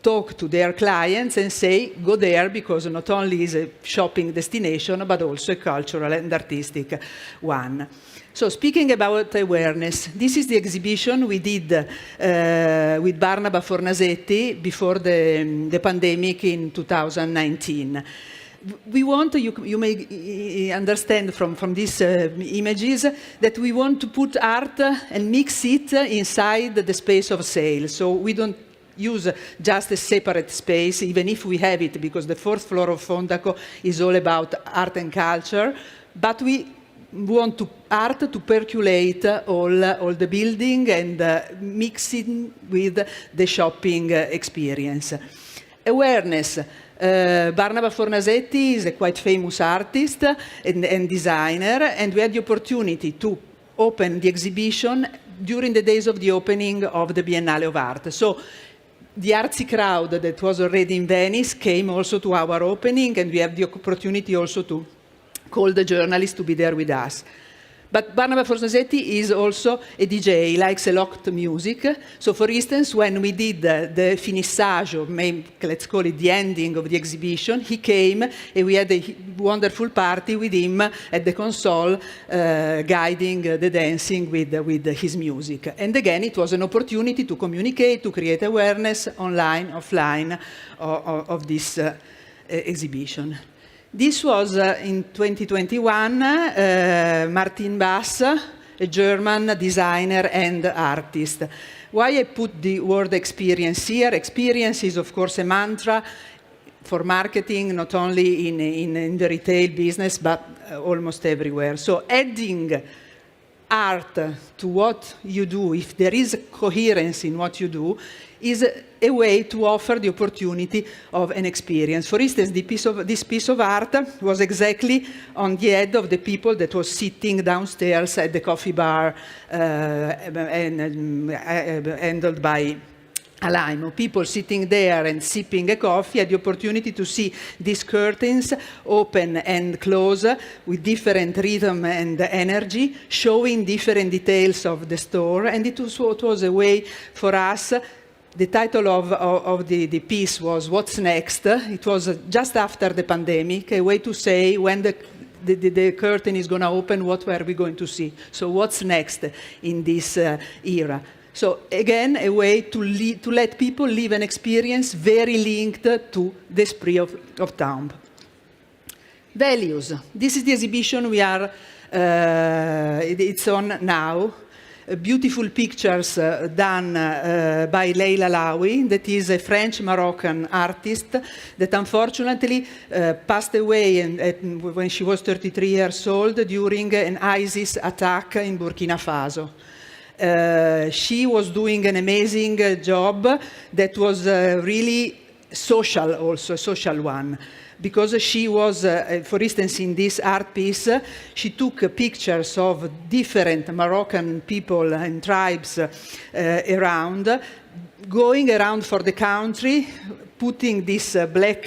Speaker 6: talk to their clients and say, go there, because not only is a shopping destination, but also a cultural and artistic one. So speaking about awareness, this is the exhibition we did with Barnaba Fornasetti before the pandemic in 2019. we want, you may understand from these images, that we want to put art and mix it inside the space of sale. So we don't use just a separate space, even if we have it, because the fourth floor of Fondaco is all about art and culture, but we want art to percolate all the building and mixing with the shopping experience. Awareness. Barnaba Fornasetti is a quite famous artist and designer, and we had the opportunity to open the exhibition during the days of the opening of the Biennale of Art. So the artsy crowd that was already in Venice came also to our opening, and we have the opportunity also to call the journalists to be there with us. But Barnaba Fornasetti is also a DJ, he likes a lot of music. So for instance, when we did the finissage, or let's call it the ending of the exhibition, he came and we had a wonderful party with him at the console, guiding the dancing with his music. And again, it was an opportunity to communicate, to create awareness online, offline of this exhibition. This was in 2021, Martin Bass, a German designer and artist. Why I put the word experience here? Experience is, of course, a mantra for marketing, not only in the retail business, but almost everywhere. So adding art to what you do, if there is coherence in what you do, is a way to offer the opportunity of an experience. For instance, this piece of art was exactly on the head of the people that was sitting downstairs at the coffee bar handled by Alaimo. People sitting there and sipping a coffee had the opportunity to see these curtains open and close with different rhythm and energy, showing different details of the store. And it was a way for us. The title of the piece was What's Next? It was just after the pandemic, a way to say when the curtain is going to open, what were we going to see? So what's next in this era? So again, a way to let people live an experience very linked to the esprit of town. Values. This is the exhibition we are, it's on now. Beautiful pictures done by Leila Laoui, that is a French-Moroccan artist that unfortunately passed away when she was 33 years old during an ISIS attack in Burkina Faso. She was doing an amazing job that was really social, also a social one. Because she was, for instance, in this art piece, she took pictures of different Moroccan people and tribes around, going around for the country, putting this black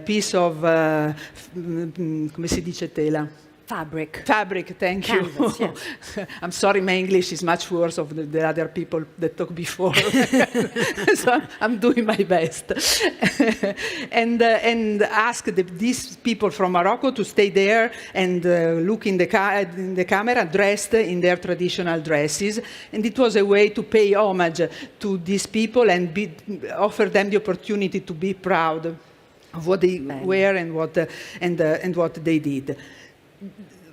Speaker 6: piece of, come si dice tela?
Speaker 1: Fabric.
Speaker 6: Fabric, thank you.
Speaker 1: Canvas, yes.
Speaker 6: I'm sorry, my English is much worse of the other people that talked before. So I'm doing my best. and ask these people from Morocco to stay there and look in the camera dressed in their traditional dresses. And it was a way to pay homage to these people and offer them the opportunity to be proud of what they were and what they did.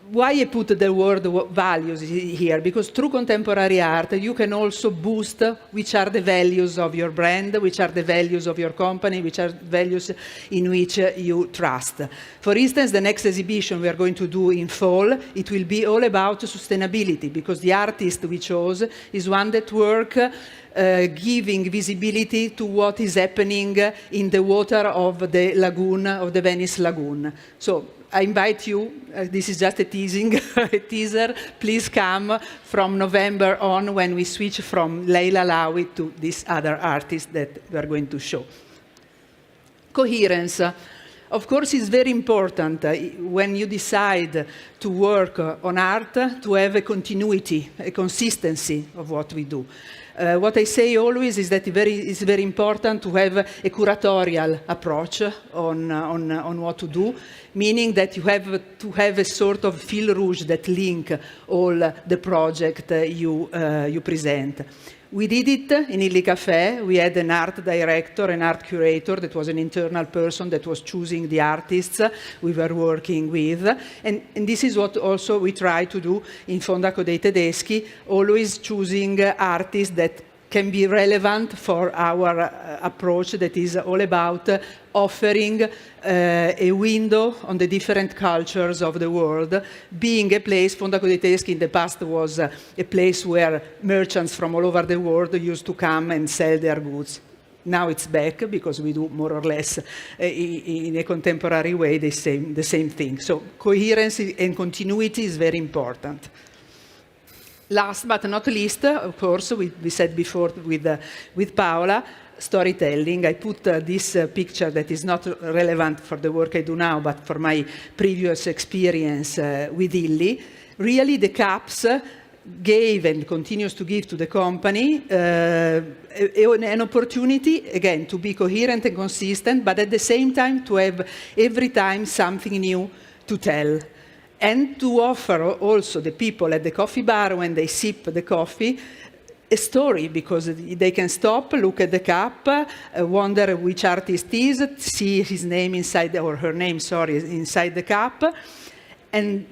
Speaker 6: Why I put the word values here? Because through contemporary art, you can also boost which are the values of your brand, which are the values of your company, which are values in which you trust. For instance, the next exhibition we are going to do in fall, it will be all about sustainability, because the artist we chose is one that works giving visibility to what is happening in the water of the lagoon, of the Venice lagoon. So I invite you, this is just a teaser, please come from November on when we switch from Leila Laoui to this other artist that we are going to show. Coherence. Of course, it's very important when you decide to work on art to have a continuity, a consistency of what we do. What I say always is that it's very important to have a curatorial approach on what to do, meaning that you have to have a sort of fil rouge that link all the project you present. We did it in Illy Café. We had an art director, an art curator that was an internal person that was choosing the artists we were working with. And this is what also we try to do in Fondaco dei Tedeschi, always choosing artists that can be relevant for our approach that is all about offering a window on the different cultures of the world, being a place, Fondaco dei Tedeschi in the past was a place where merchants from all over the world used to come and sell their goods. Now it's back because we do more or less in a contemporary way the same thing. So coherence and continuity is very important. Last but not least, of course, we said before with Paola, storytelling. I put this picture that is not relevant for the work I do now, but for my previous experience with Illy. Really, the caps gave and continues to give to the company an opportunity, again, to be coherent and consistent, but at the same time to have every time something new to tell. And to offer also the people at the coffee bar when they sip the coffee a story, because they can stop, look at the cup, wonder which artist is, see his name inside, or her name, sorry, inside the cup, and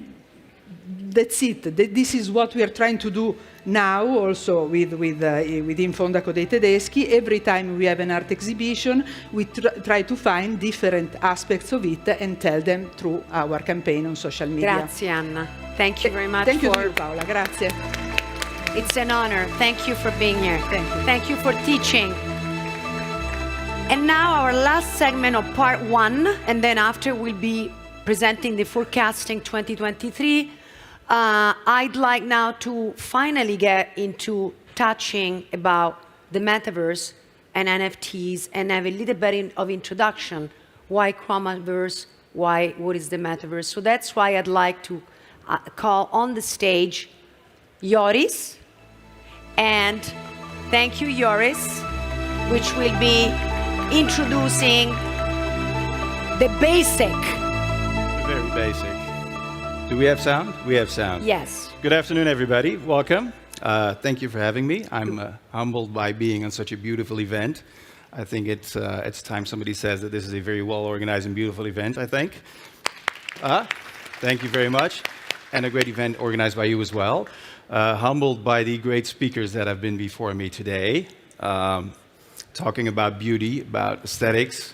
Speaker 6: that's it. This is what we are trying to do now, also within Fondaco dei Tedeschi. Every time we have an art exhibition, we try to find different aspects of it and tell them through our campaign on social media.
Speaker 1: Grazie, Anna. Thank you very much.
Speaker 6: Thank you to you, Paola. Grazie.
Speaker 1: It's an honor. Thank you for being here.
Speaker 6: Thank you.
Speaker 1: Thank you for teaching. And now our last segment of part 1, and then after we'll be presenting the forecasting 2023. I'd like now to finally get into touching about the Metaverse and NFTs and have a little bit of introduction. Why CHROMAVERSE? What is the Metaverse? So that's why I'd like to call on the stage Joris. And thank you, Joris, which will be introducing the basic.
Speaker 7: Very basic. Do we have sound? We have sound.
Speaker 1: Yes.
Speaker 7: Good afternoon, everybody. Welcome. Thank you for having me. I'm humbled by being on such a beautiful event. I think it's time somebody says that this is a very well-organized and beautiful event, I think. Thank you very much. And a great event organized by you as well. Humbled by the great speakers that have been before me today, talking about beauty, about aesthetics,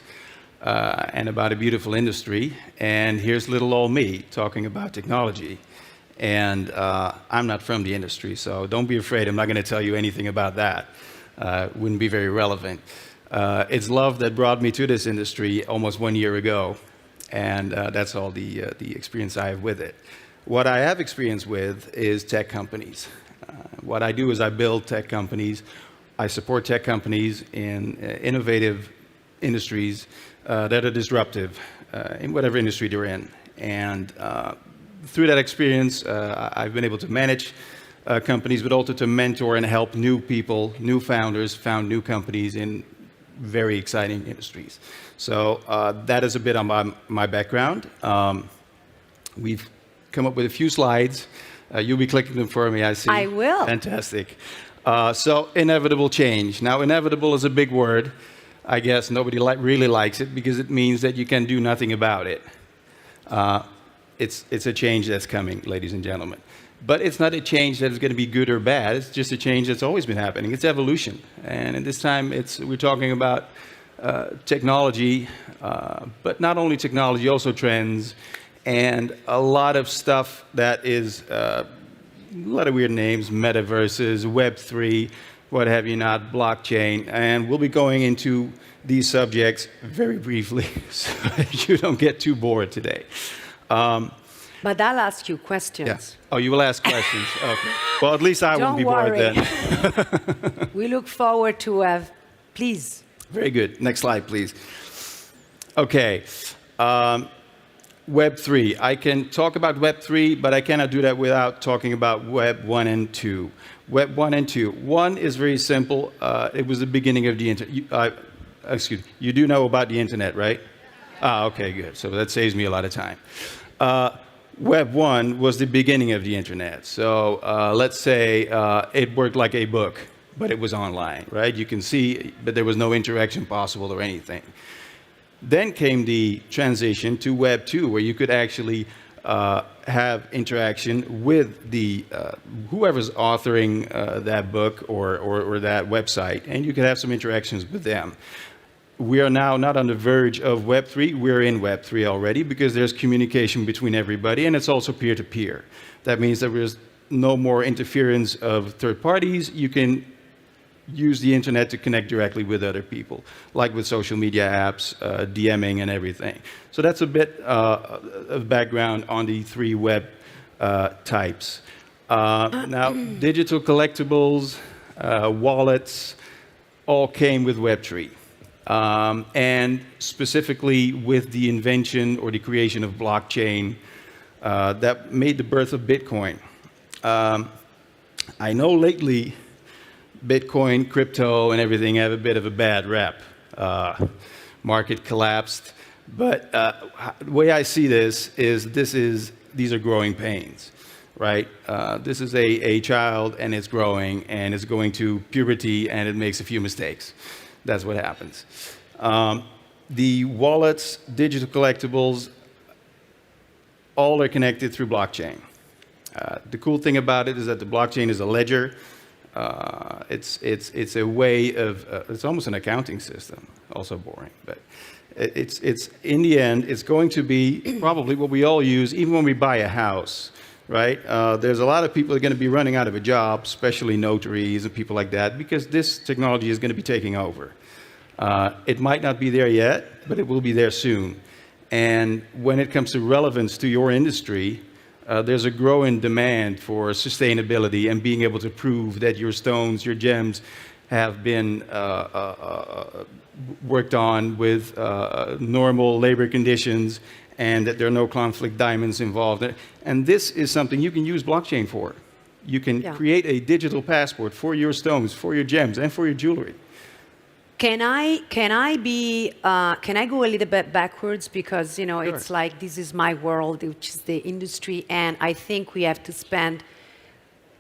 Speaker 7: and about a beautiful industry. And here's little old me talking about technology. And I'm not from the industry, so don't be afraid. I'm not going to tell you anything about that. Wouldn't be very relevant. It's love that brought me to this industry almost 1 year ago. And that's all the experience I have with it. What I have experience with is tech companies. What I do is I build tech companies. I support tech companies in innovative industries that are disruptive in whatever industry they're in. And through that experience, I've been able to manage companies, but also to mentor and help new people, new founders, found new companies in very exciting industries. So that is a bit on my background. We've come up with a few slides. You'll be clicking them for me, I see.
Speaker 1: I will.
Speaker 7: Fantastic. So inevitable change. Now, inevitable is a big word. I guess nobody really likes it because it means that you can do nothing about it. It's a change that's coming, ladies and gentlemen. But it's not a change that is going to be good or bad. It's just a change that's always been happening. It's evolution. And at this time, we're talking about technology, but not only technology, also trends, and a lot of stuff that is a lot of weird names, metaverses, Web3, what have you not, blockchain. And we'll be going into these subjects very briefly so that you don't get too bored today.
Speaker 1: But I'll ask you questions.
Speaker 7: Yeah. Oh, you will ask questions? Okay. Well, at least I won't be bored then.
Speaker 1: We look forward to have, please.
Speaker 7: Very good. Next slide, please. Okay. Web3. I can talk about Web3, but I cannot do that without talking about Web 1 and 2. Web 1 and 2. 1 is very simple. It was the beginning of the internet. Excuse me. You do know about the internet, right? Okay, good. So that saves me a lot of time. Web 1 was the beginning of the internet. So let's say it worked like a book. but it was online, right? You can see, but there was no interaction possible or anything. Then came the transition to Web 2, where you could actually have interaction with the whoever's authoring that book or that website, and you could have some interactions with them. We are now not on the verge of Web3, we're in Web3 already, because there's communication between everybody, and it's also peer-to-peer. That means that there's no more interference of third parties. You can use the internet to connect directly with other people, like with social media apps, DMing and everything. So that's a bit of background on the 3 web types. Now, digital collectibles, wallets, all came with Web3. And specifically with the invention or the creation of blockchain that made the birth of Bitcoin. I know lately Bitcoin, crypto, and everything have a bit of a bad rep. Market collapsed. But the way I see this is these are growing pains, right? This is a child, and it's growing, and it's going to puberty, and it makes a few mistakes. That's what happens. The wallets, digital collectibles, all are connected through blockchain. The cool thing about it is that the blockchain is a ledger. It's a way of, it's almost an accounting system, also boring, but it's in the end, it's going to be probably what we all use, even when we buy a house, right? There's a lot of people that are going to be running out of a job, especially notaries and people like that, because this technology is going to be taking over. It might not be there yet, but it will be there soon. And when it comes to relevance to your industry, there's a growing demand for sustainability and being able to prove that your stones, your gems, have been worked on with normal labor conditions, and that there are no conflict diamonds involved. And this is something you can use blockchain for. You can create a digital passport for your stones, for your gems, and for your jewelry.
Speaker 1: Can I go a little bit backwards, because
Speaker 7: Sure.
Speaker 1: it's like this is my world, which is the industry, and I think we have to spend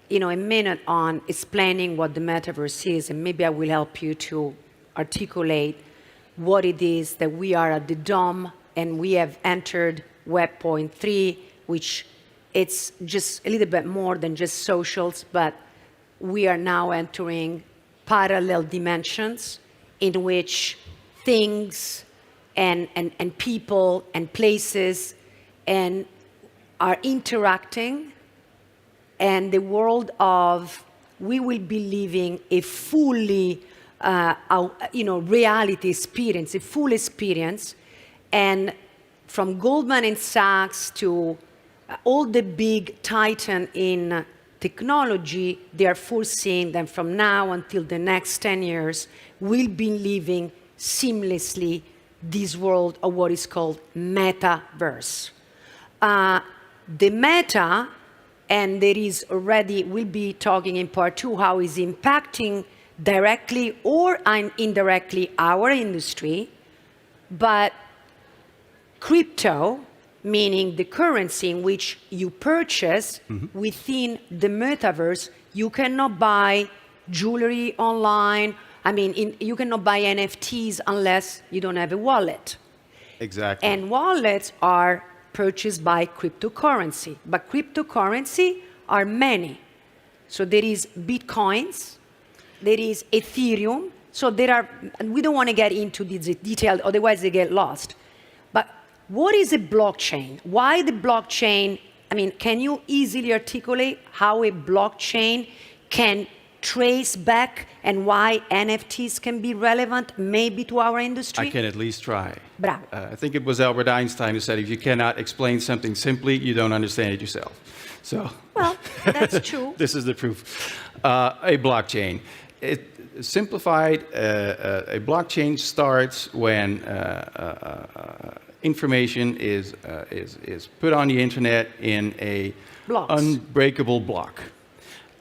Speaker 1: a minute on explaining what the metaverse is, and maybe I will help you to articulate what it is that we are at the dome, and we have entered Web.3, which it's just a little bit more than just socials, but we are now entering parallel dimensions in which things and people and places and are interacting, and the world of we will be living a fully reality experience, a full experience. And from Goldman and Sachs to all the big titan in technology, they are foreseeing that from now until the next 10 years, we'll be living seamlessly this world of what is called Metaverse. The meta, and there is already, we'll be talking in part 2, how is impacting directly or indirectly our industry, but crypto, meaning the currency in which you purchase within the metaverse, you cannot buy jewelry online. I mean, you cannot buy NFTs unless you don't have a wallet.
Speaker 7: Exactly.
Speaker 1: And wallets are purchased by cryptocurrency. But cryptocurrency are many. So there is Bitcoins, there is Ethereum. So there are, and we don't want to get into the detail, otherwise they get lost. But what is a blockchain? Why the blockchain? I mean, can you easily articulate how a blockchain can trace back and why NFTs can be relevant maybe to our industry?
Speaker 7: I can at least try.
Speaker 1: Bravo.
Speaker 7: I think it was Albert Einstein who said, if you cannot explain something simply, you don't understand it yourself. So,
Speaker 1: well, that's true.
Speaker 7: This is the proof. A blockchain. Simplified, a blockchain starts when information is put on the internet in a unbreakable block.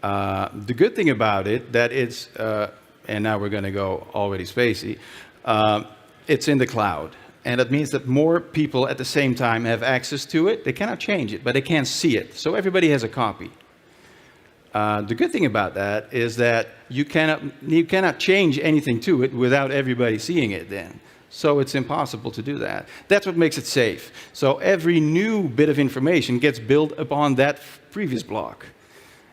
Speaker 7: The good thing about it, that it's, and now we're going to go already spacey, it's in the cloud. And that means that more people at the same time have access to it. They cannot change it, but they can't see it. So everybody has a copy. The good thing about that is that you cannot change anything to it without everybody seeing it then. So it's impossible to do that. That's what makes it safe. So every new bit of information gets built upon that previous block.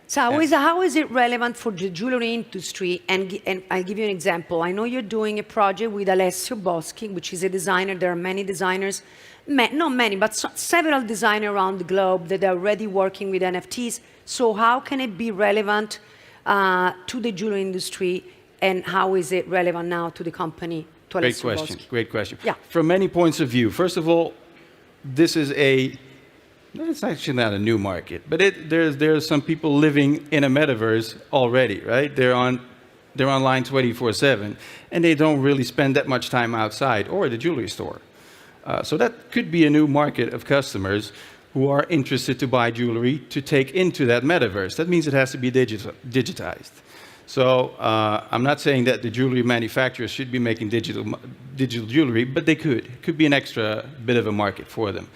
Speaker 1: So how is it relevant for the jewelry industry? And I'll give you an example. I know you're doing a project with Alessio Boschi, which is a designer. There are many designers, not many, but several designers around the globe that are already working with NFTs. So how can it be relevant to the jewelry industry, and how is it relevant now to the company? To
Speaker 7: Great
Speaker 1: Alessio
Speaker 7: question,
Speaker 1: Boschi?
Speaker 7: great question.
Speaker 1: Yeah.
Speaker 7: From many points of view. First of all, this is it's actually not a new market, but there's some people living in a metaverse already, right? They're online 24/7, and they don't really spend that much time outside or at a jewelry store. So that could be a new market of customers who are interested to buy jewelry to take into that metaverse. That means it has to be digitized. So I'm not saying that the jewelry manufacturers should be making digital jewelry, but they could. It could be an extra bit of a market for them.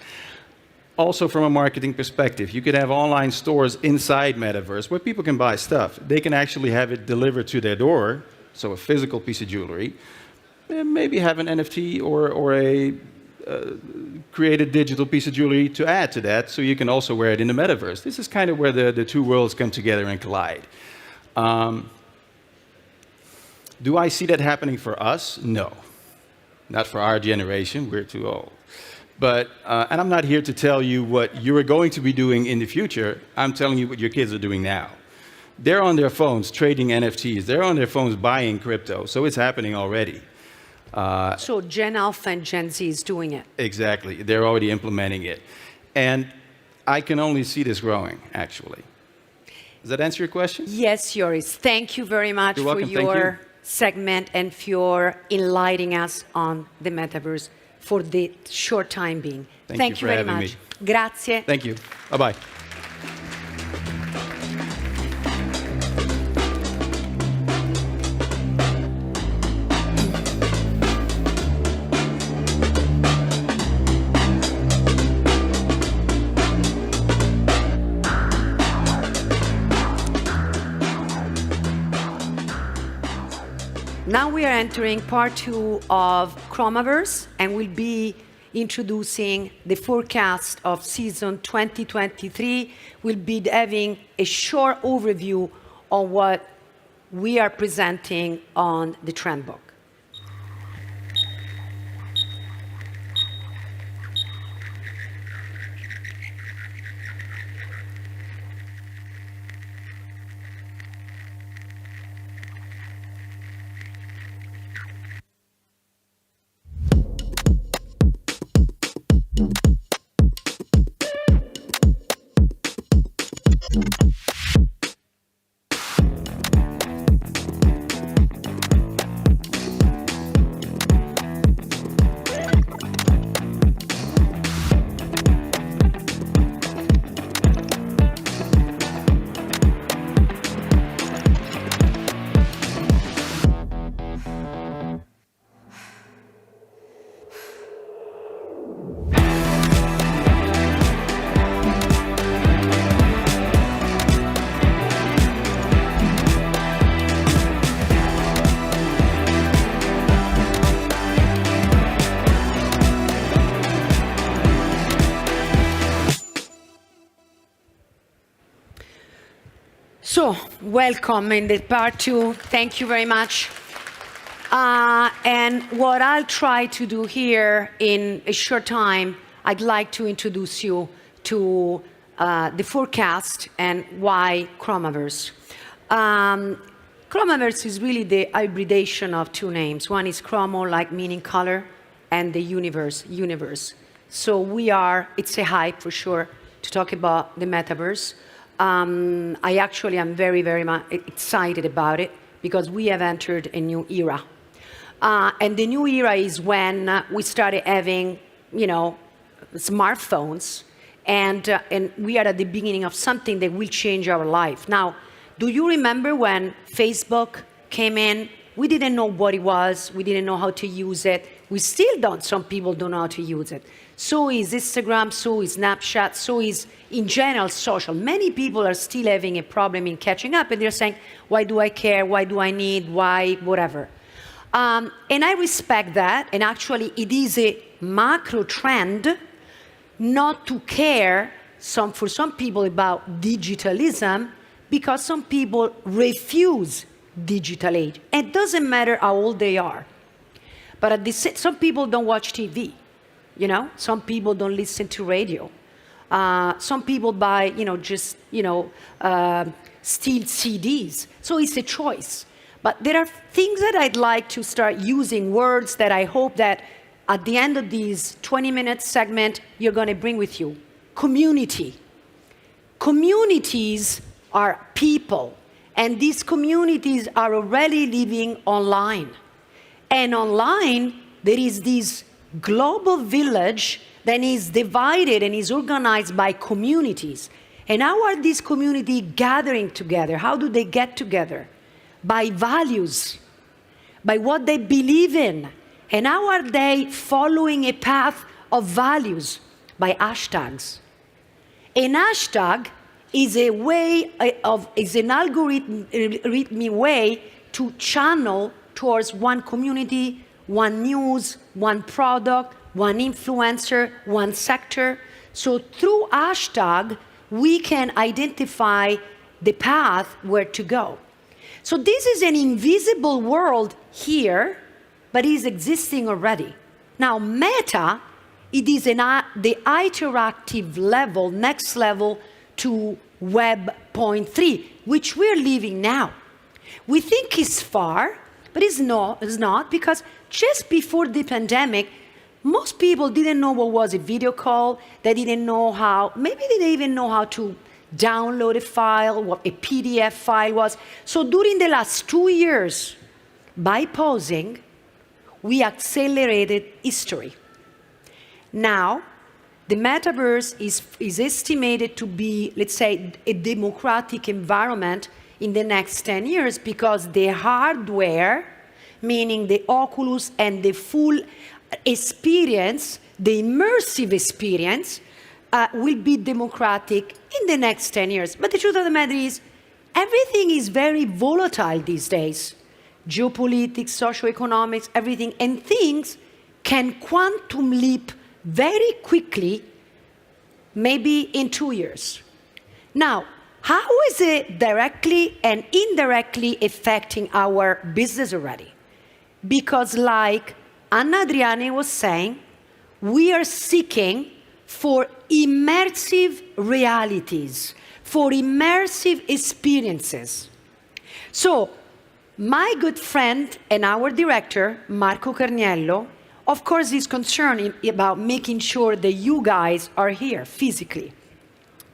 Speaker 7: Also, from a marketing perspective, you could have online stores inside Metaverse where people can buy stuff. They can actually have it delivered to their door, so a physical piece of jewelry, and maybe have an NFT or a created digital piece of jewelry to add to that, so you can also wear it in the Metaverse. This is kind of where the two worlds come together and collide. Do I see that happening for us? No. Not for our generation. We're too old. But, and I'm not here to tell you what you're going to be doing in the future. I'm telling you what your kids are doing now. They're on their phones trading NFTs. They're on their phones buying crypto. So it's happening already.
Speaker 1: So Gen Alpha and Gen Z is doing it.
Speaker 7: Exactly. They're already implementing it. And I can only see this growing, actually. Does that answer your question?
Speaker 1: Yes, Joris. Thank you very much
Speaker 7: You're
Speaker 1: for
Speaker 7: welcome. Thank
Speaker 1: your
Speaker 7: you.
Speaker 1: segment and for enlightening us on the metaverse for the short time being.
Speaker 7: Thank you for
Speaker 1: very
Speaker 7: having
Speaker 1: much.
Speaker 7: me.
Speaker 1: Grazie.
Speaker 7: Thank you. Bye-bye.
Speaker 1: Now we are entering part 2 of CHROMAVERSE, and we'll be introducing the forecast of season 2023. We'll be having a short overview of what we are presenting on the Trendbook. So, welcome in the part 2. Thank you very much. And what I'll try to do here in a short time, I'd like to introduce you to the forecast and why CHROMAVERSE. CHROMAVERSE is really the hybridation of two names. One is chromo, like meaning color, and the universe. So it's a hype for sure to talk about the metaverse. I actually am very, very much excited about it because we have entered a new era. And the new era is when we started having, smartphones, and we are at the beginning of something that will change our life. Now, do you remember when Facebook came in? We didn't know what it was. We didn't know how to use it. We still don't. Some people don't know how to use it. So is Instagram, so is Snapchat, so is, in general, social. Many people are still having a problem in catching up, and they're saying, why do I care? Why do I need? Why? Whatever. And I respect that, and actually it is a macro trend not to care for some people about digitalism, because some people refuse digital age. And it doesn't matter how old they are. But some people don't watch TV. Some people don't listen to radio. Some people buy, steal CDs. So it's a choice. But there are things that I'd like to start using, words that I hope that at the end of this 20-minute segment, you're going to bring with you. Community. Communities are people. And these communities are already living online. And online, there is this global village that is divided and is organized by communities. And how are these communities gathering together? How do they get together? By values, by what they believe in. And how are they following a path of values? By hashtags. An hashtag is an algorithmic way to channel towards one community, one news, one product, one influencer, one sector. So through hashtag, we can identify the path where to go. So this is an invisible world here, but is existing already. Now, Meta, it is the interactive level, next level to Web 0.3, which we're living now. We think it's far, but it's not, because just before the pandemic, most people didn't know what was a video call. They didn't know how, maybe they didn't even know how to download a file, what a PDF file was. So during the last 2 years, by pausing, we accelerated history. Now, the metaverse is estimated to be, let's say, a democratic environment in the next 10 years, because the hardware, meaning the Oculus and the full experience, the immersive experience, will be democratic in the next 10 years. But the truth of the matter is, everything is very volatile these days. Geopolitics, socioeconomics, everything, and things can quantum leap very quickly, maybe in 2 years. Now, how is it directly and indirectly affecting our business already? Because like Anna Adriani was saying, we are seeking for immersive realities, for immersive experiences. So, my good friend and our director, Marco Carniello, of course is concerned about making sure that you guys are here physically.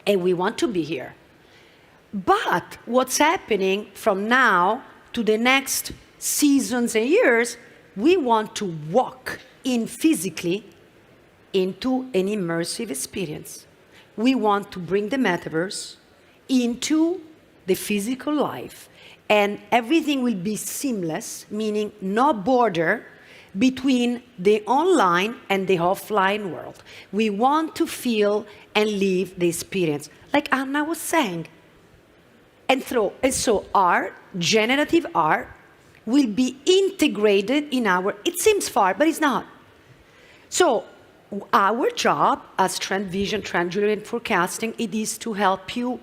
Speaker 1: And we want to be here. But what's happening from now to the next seasons and years, we want to walk in physically into an immersive experience. We want to bring the metaverse into the physical life, and everything will be seamless, meaning no border between the online and the offline world. We want to feel and live the experience, like Anna was saying. And so art, generative art, will be integrated in it seems far, but it's not. So our job as Trendvision, Trend Jewellery and Forecasting, it is to help you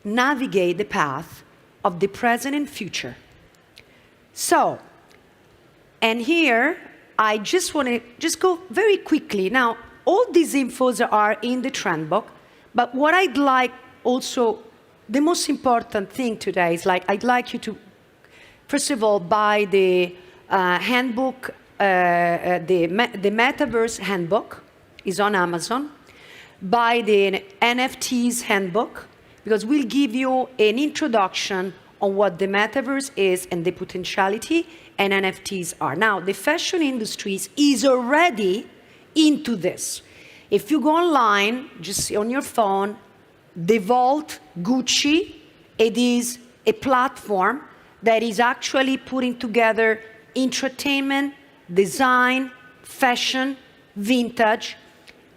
Speaker 1: navigate the path of the present and future. So, and here, I just want to go very quickly. Now, all these infos are in the Trendbook, but what I'd like also, the most important thing today is I'd like you to, first of all, buy the handbook, the Metaverse handbook is on Amazon. Buy the NFTs handbook, because we'll give you an introduction on what the Metaverse is and the potentiality and NFTs are. Now, the fashion industry is already into this. If you go online, just on your phone, The Vault Gucci, it is a platform that is actually putting together entertainment, design, fashion, vintage.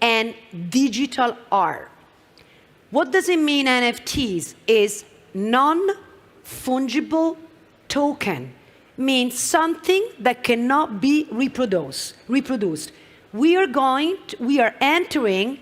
Speaker 1: and digital art. What does it mean, NFTs? Is non-fungible token. Means something that cannot be reproduced. We are entering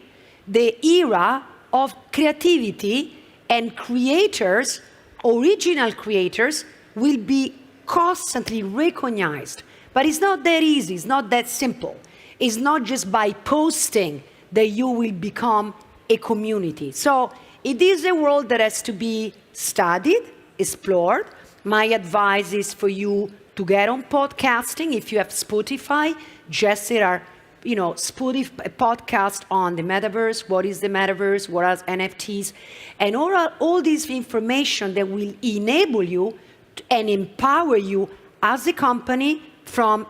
Speaker 1: the era of creativity, and creators, original creators, will be constantly recognized. But it's not that easy, it's not that simple. It's not just by posting that you will become a community. So it is a world that has to be studied, explored. My advice is for you to get on podcasting. If you have Spotify, just there are, Spotify podcast on the metaverse. What is the metaverse? What are NFTs? And all this information that will enable you and empower you as a company from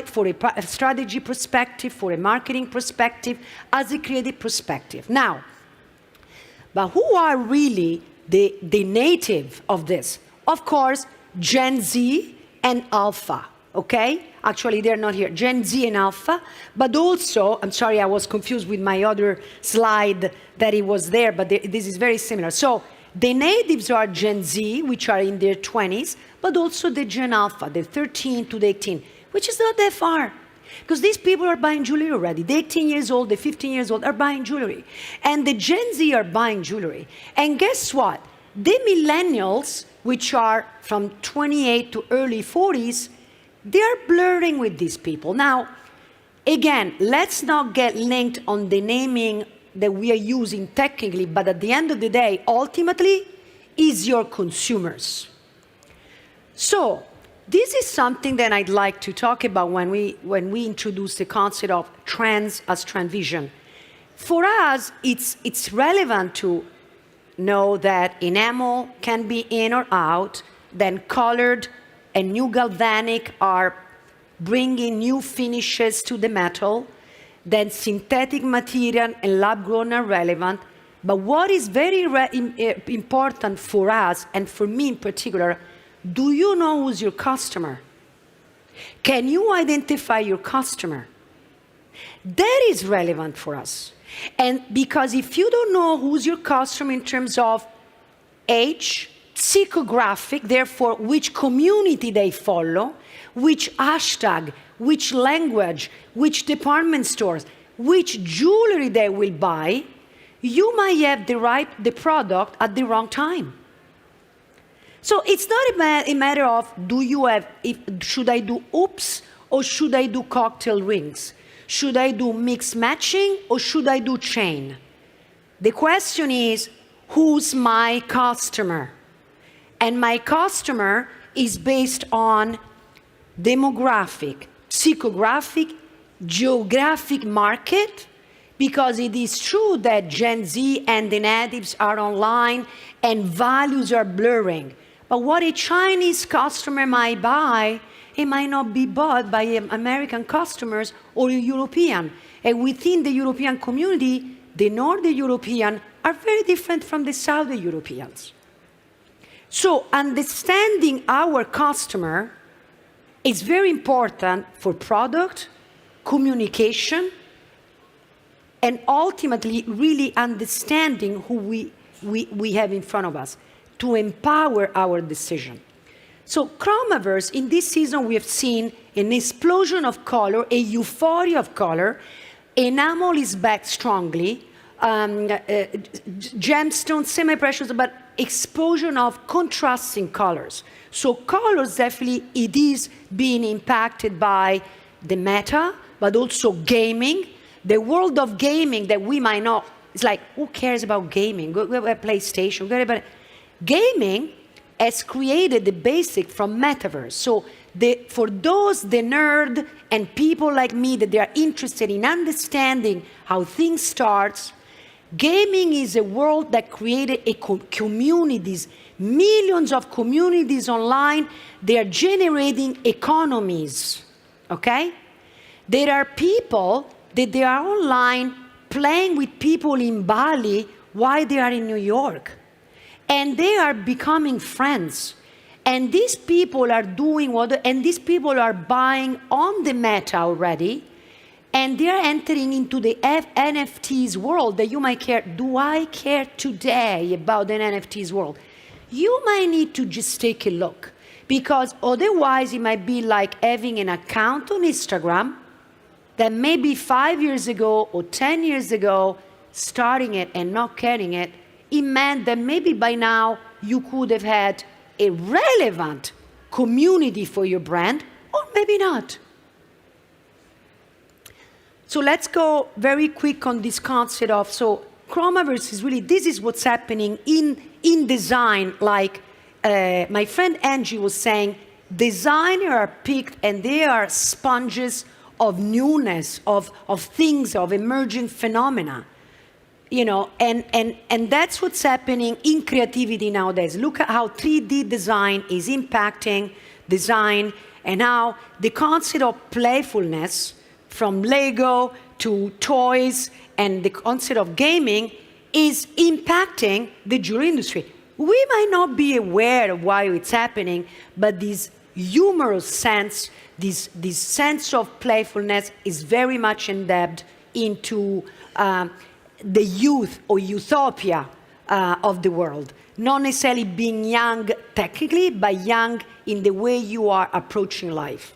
Speaker 1: for a strategy perspective, for a marketing perspective, as a creative perspective. Now, but who are really the native of this? Of course, Gen Z and Alpha, okay? Actually, they're not here. Gen Z and Alpha, but also, I'm sorry, I was confused with my other slide that it was there, but this is very similar. So the natives are Gen Z, which are in their 20s, but also the Gen Alpha, the 13 to the 18, which is not that far. Because these people are buying jewelry already. The 18 years old, the 15 years old are buying jewelry. And the Gen Z are buying jewelry. And guess what? The millennials, which are from 28 to early 40s, they're blurring with these people. Now, again, let's not get linked on the naming that we are using technically, but at the end of the day, ultimately, is your consumers. So, this is something that I'd like to talk about when we introduce the concept of trends as Trendvision. For us, it's relevant to know that enamel can be in or out, then colored and new galvanic are bringing new finishes to the metal, then synthetic material and lab-grown are relevant. But what is very important for us, and for me in particular, do you know who's your customer? Can you identify your customer? That is relevant for us. And because if you don't know who's your customer in terms of age, psychographic, therefore which community they follow, which hashtag, which language, which department stores, which jewelry they will buy, you might have the product at the wrong time. So it's not a matter of should I do oops or should I do cocktail rings? Should I do mix matching or should I do chain? The question is, who's my customer? And my customer is based on demographic, psychographic, geographic market, because it is true that Gen Z and the natives are online and values are blurring. But what a Chinese customer might buy, it might not be bought by American customers or European. And within the European community, the Northern European are very different from the Southern Europeans. So understanding our customer is very important for product, communication, and ultimately really understanding who we have in front of us to empower our decision. So CHROMAVERSE, in this season, we have seen an explosion of color, a euphoria of color. Enamel is back strongly. Gemstones, semi-precious, but explosion of contrasting colors. So colors, definitely, it is being impacted by the meta, but also gaming. The world of gaming that we might not, it's like, who cares about gaming? Go to PlayStation, go to gaming has created the basic from Metaverse. So for those, the nerd and people like me that they are interested in understanding how things start, gaming is a world that created communities, millions of communities online. They are generating economies, okay? There are people that they are online playing with people in Bali while they are in New York. And they are becoming friends. And these people are doing and these people are buying on the meta already. And they're entering into the NFTs world that you might care. Do I care today about the NFTs world? You might need to just take a look, because otherwise it might be like having an account on Instagram that maybe 5 years ago or 10 years ago, starting it and not caring it meant that maybe by now you could have had a relevant community for your brand, or maybe not. So let's go very quick on this concept of, so CHROMAVERSE is really, this is what's happening in design. Like my friend Angie was saying, designers are picked and they are sponges of newness, of things, of emerging phenomena. You know, and that's what's happening in creativity nowadays. Look at how 3D design is impacting design, and how the concept of playfulness, from Lego to toys, and the concept of gaming is impacting the jewelry industry. We might not be aware of why it's happening, but this humorous sense, this sense of playfulness is very much embedded into the youth or utopia of the world. Not necessarily being young technically, but young in the way you are approaching life.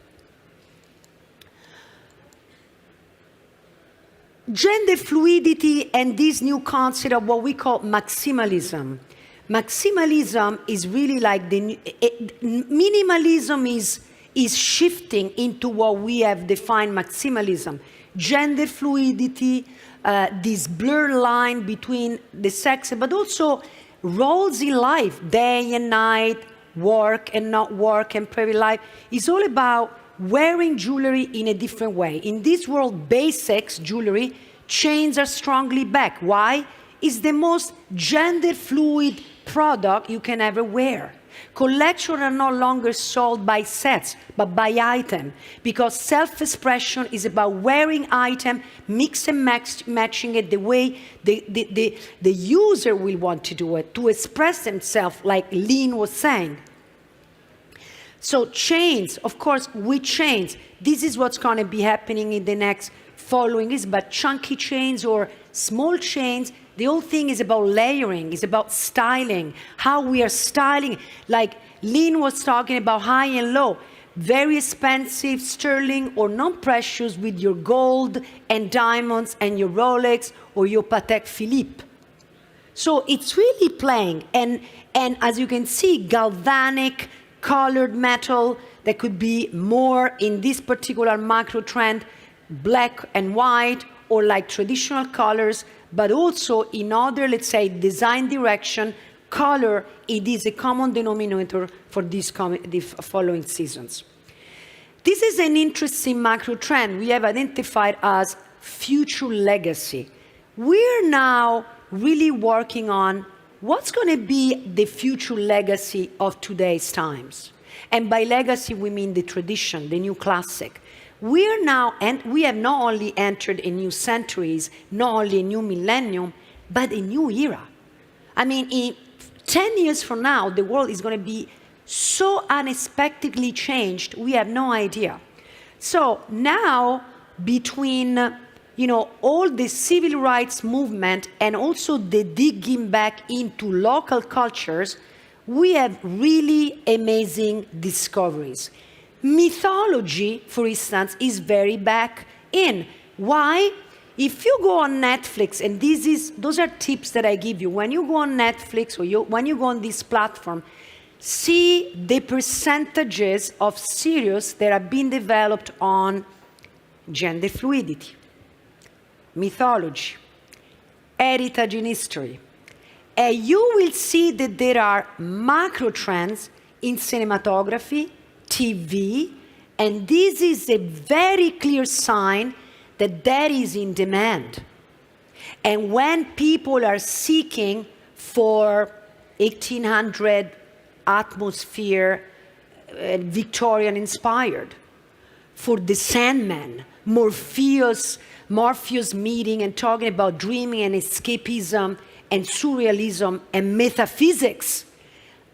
Speaker 1: Gender fluidity and this new concept of what we call maximalism. Maximalism is really like minimalism is shifting into what we have defined maximalism. Gender fluidity, this blurred line between the sexes, but also roles in life, day and night, work and not work, and private life. It's all about wearing jewelry in a different way. In this world, basics jewelry, chains are strongly back. Why? It's the most gender fluid product you can ever wear. Collections are no longer sold by sets, but by item, because self-expression is about wearing item, mix and matching it the way the user will want to do it, to express themselves, like Lynn was saying. So chains, of course, with chains, this is what's going to be happening in the next following is, but chunky chains or small chains, the whole thing is about layering, is about styling, how we are styling. Like Lynn was talking about high and low, very expensive sterling or non-precious with your gold and diamonds and your Rolex or your Patek Philippe. So it's really playing, and as you can see, galvanic, colored metal that could be more in this particular macro trend, black and white, or like traditional colors, but also in other, let's say, design direction, color, it is a common denominator for the following seasons. This is an interesting macro trend we have identified as future legacy. We're now really working on what's going to be the future legacy of today's times. And by legacy, we mean the tradition, the new classic. We're now, and we have not only entered a new centuries, not only a new millennium, but a new era. I mean, in 10 years from now, the world is going to be so unexpectedly changed, we have no idea. So now, between all the civil rights movement and also the digging back into local cultures, we have really amazing discoveries. Mythology, for instance, is very back in. Why? If you go on Netflix, and those are tips that I give you, when you go on Netflix or when you go on this platform, see the percentages of series that are being developed on gender fluidity, mythology, heritage in history. And you will see that there are macro trends in cinematography, TV, and this is a very clear sign that that is in demand. And when people are seeking for 1800 atmosphere, Victorian inspired, for the Sandman, Morpheus meeting and talking about dreaming and escapism and surrealism and metaphysics.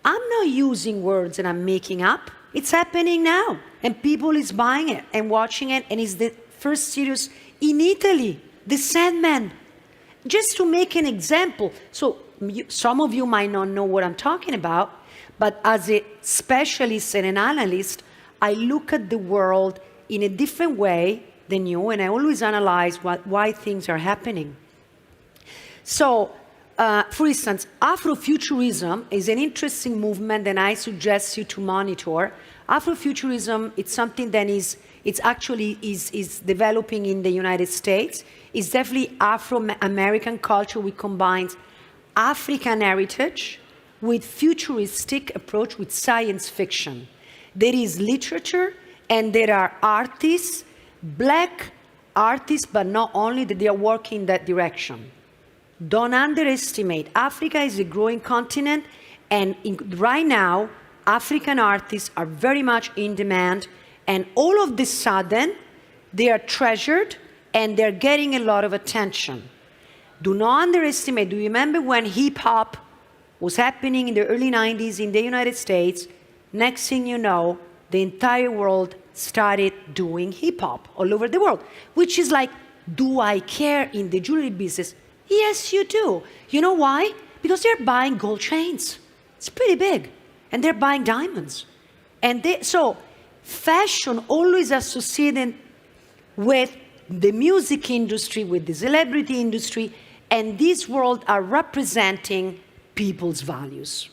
Speaker 1: I'm not using words that I'm making up. It's happening now, and people is buying it and watching it, and it's the first series In Italy, the Sandman. Just to make an example. So some of you might not know what I'm talking about, but as a specialist and an analyst, I look at the world in a different way than you, and I always analyze why things are happening. So, for instance, Afrofuturism is an interesting movement that I suggest you to monitor. Afrofuturism, it's something that is developing in the United States. It's definitely Afro-American culture, which combines African heritage with futuristic approach with science fiction. There is literature and there are artists, black artists, but not only, that they are working in that direction. Don't underestimate. Africa is a growing continent, and right now, African artists are very much in demand, and all of a sudden, they are treasured and they're getting a lot of attention. Do not underestimate. Do you remember when hip-hop was happening in the early 90s in the United States? Next thing you know, the entire world started doing hip-hop all over the world, which is like, do I care in the jewelry business? Yes, you do. You know why? Because they're buying gold chains. It's pretty big. And they're buying diamonds. And so fashion always associated with the music industry, with the celebrity industry, and this world are representing people's values.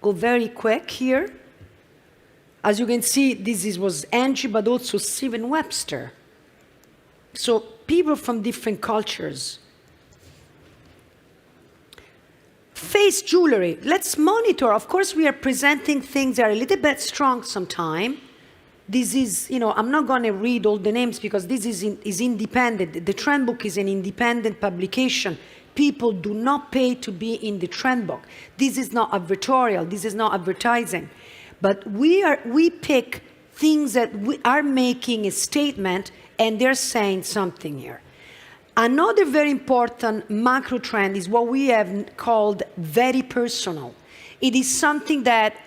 Speaker 1: Go very quick here. As you can see, this was ENG, but also Stephen Webster. So people from different cultures. Face jewelry. Let's monitor. Of course, we are presenting things that are a little bit strong sometimes. This is, I'm not going to read all the names because this is independent. The Trendbook is an independent publication. People do not pay to be in the Trendbook. This is not advertorial. This is not advertising. But we pick things that are making a statement, and they're saying something here. Another very important macro trend is what we have called very personal. It is something that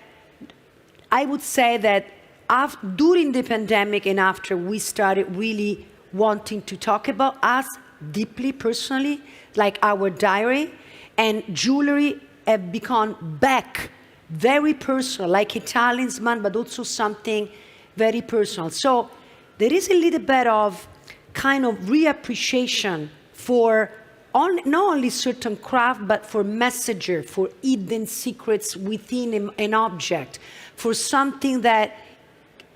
Speaker 1: I would say that during the pandemic and after, we started really wanting to talk about us deeply, personally, like our diary, and jewelry have become back very personal, like a talisman, but also something very personal. So there is a little bit of kind of reappreciation for not only certain craft, but for messenger, for hidden secrets within an object, for something that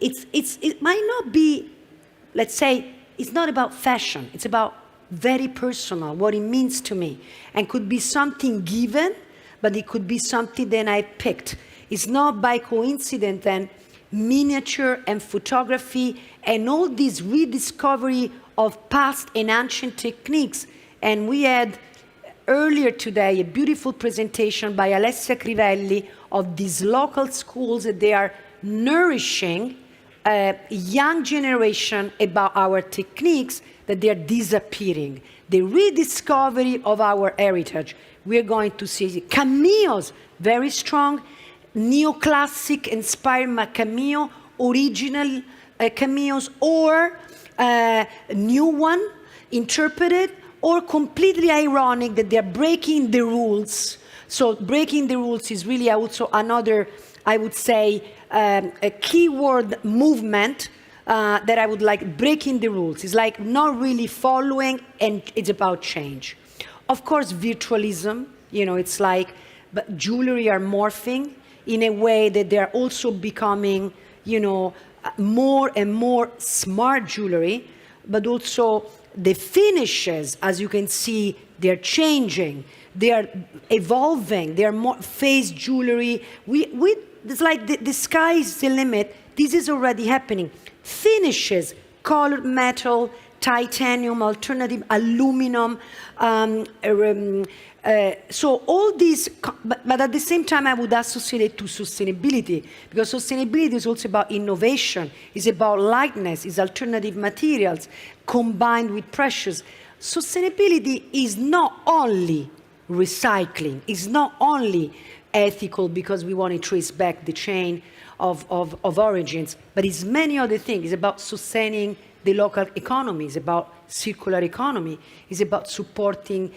Speaker 1: it might not be, let's say, it's not about fashion, it's about very personal, what it means to me, and could be something given, but it could be something that I picked. It's not by coincidence then miniature and photography and all this rediscovery of past and ancient techniques. And we had earlier today a beautiful presentation by Alessia Crivelli of these local schools that they are nourishing a young generation about our techniques that they are disappearing. The rediscovery of our heritage. We're going to see cameos, very strong, neoclassic inspired cameo, original cameos, or new one, interpreted, or completely ironic that they're breaking the rules. So breaking the rules is really also another, I would say, a keyword movement that I would like, breaking the rules. It's like not really following, and it's about change. Of course, virtualism, it's like, but jewelry are morphing in a way that they're also becoming, more and more smart jewelry, but also the finishes, as you can see, they're changing, they are evolving, they are more face jewelry. It's like the sky is the limit. This is already happening. Finishes, colored metal, titanium, alternative, aluminum. So all these, but at the same time, I would associate it to sustainability, because sustainability is also about innovation, it's about lightness, it's alternative materials combined with precious. Sustainability is not only recycling, it's not only ethical because we want to trace back the chain of origins, but it's many other things. It's about sustaining the local economy, it's about circular economy, it's about supporting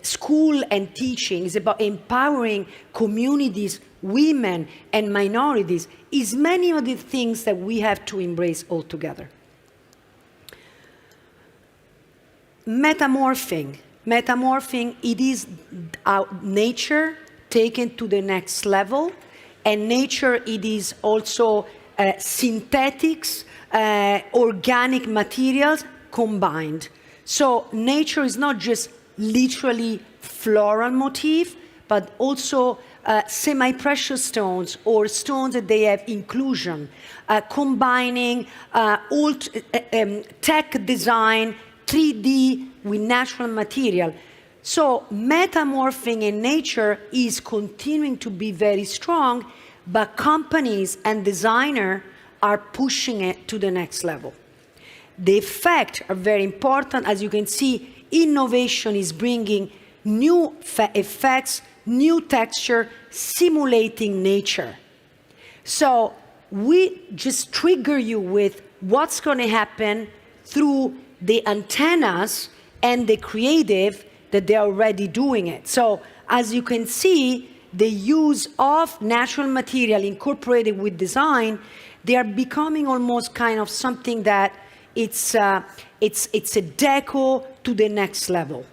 Speaker 1: school and teaching, it's about empowering communities, women and minorities, is many of the things that we have to embrace all together. Metamorphing, it is our nature taken to the next level, and nature, it is also synthetics, organic materials combined. So nature is not just literally floral motif, but also semi-precious stones or stones that they have inclusion, combining old tech design, 3D with natural material. So metamorphing in nature is continuing to be very strong, but companies and designers are pushing it to the next level. The effects are very important. As you can see, innovation is bringing new effects, new texture, simulating nature. So we just trigger you with what's going to happen through the antennas and the creative that they're already doing it. So as you can see, the use of natural material incorporated with design, they are becoming almost kind of something that it's a deco to the next level.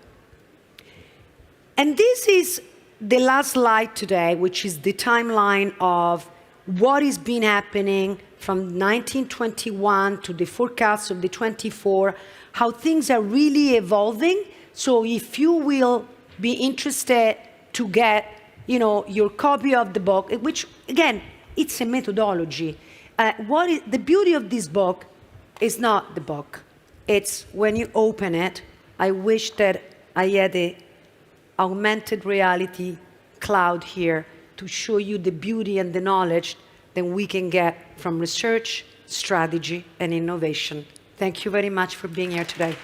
Speaker 1: And this is the last slide today, which is the timeline of what has been happening from 1921 to the forecast of the 24, how things are really evolving. So if you will be interested to get, your copy of the book, which again, it's a methodology. The beauty of this book is not the book. It's when you open it. I wish that I had a augmented reality cloud here to show you the beauty and the knowledge that we can get from research, strategy, and innovation. Thank you very much for being here today.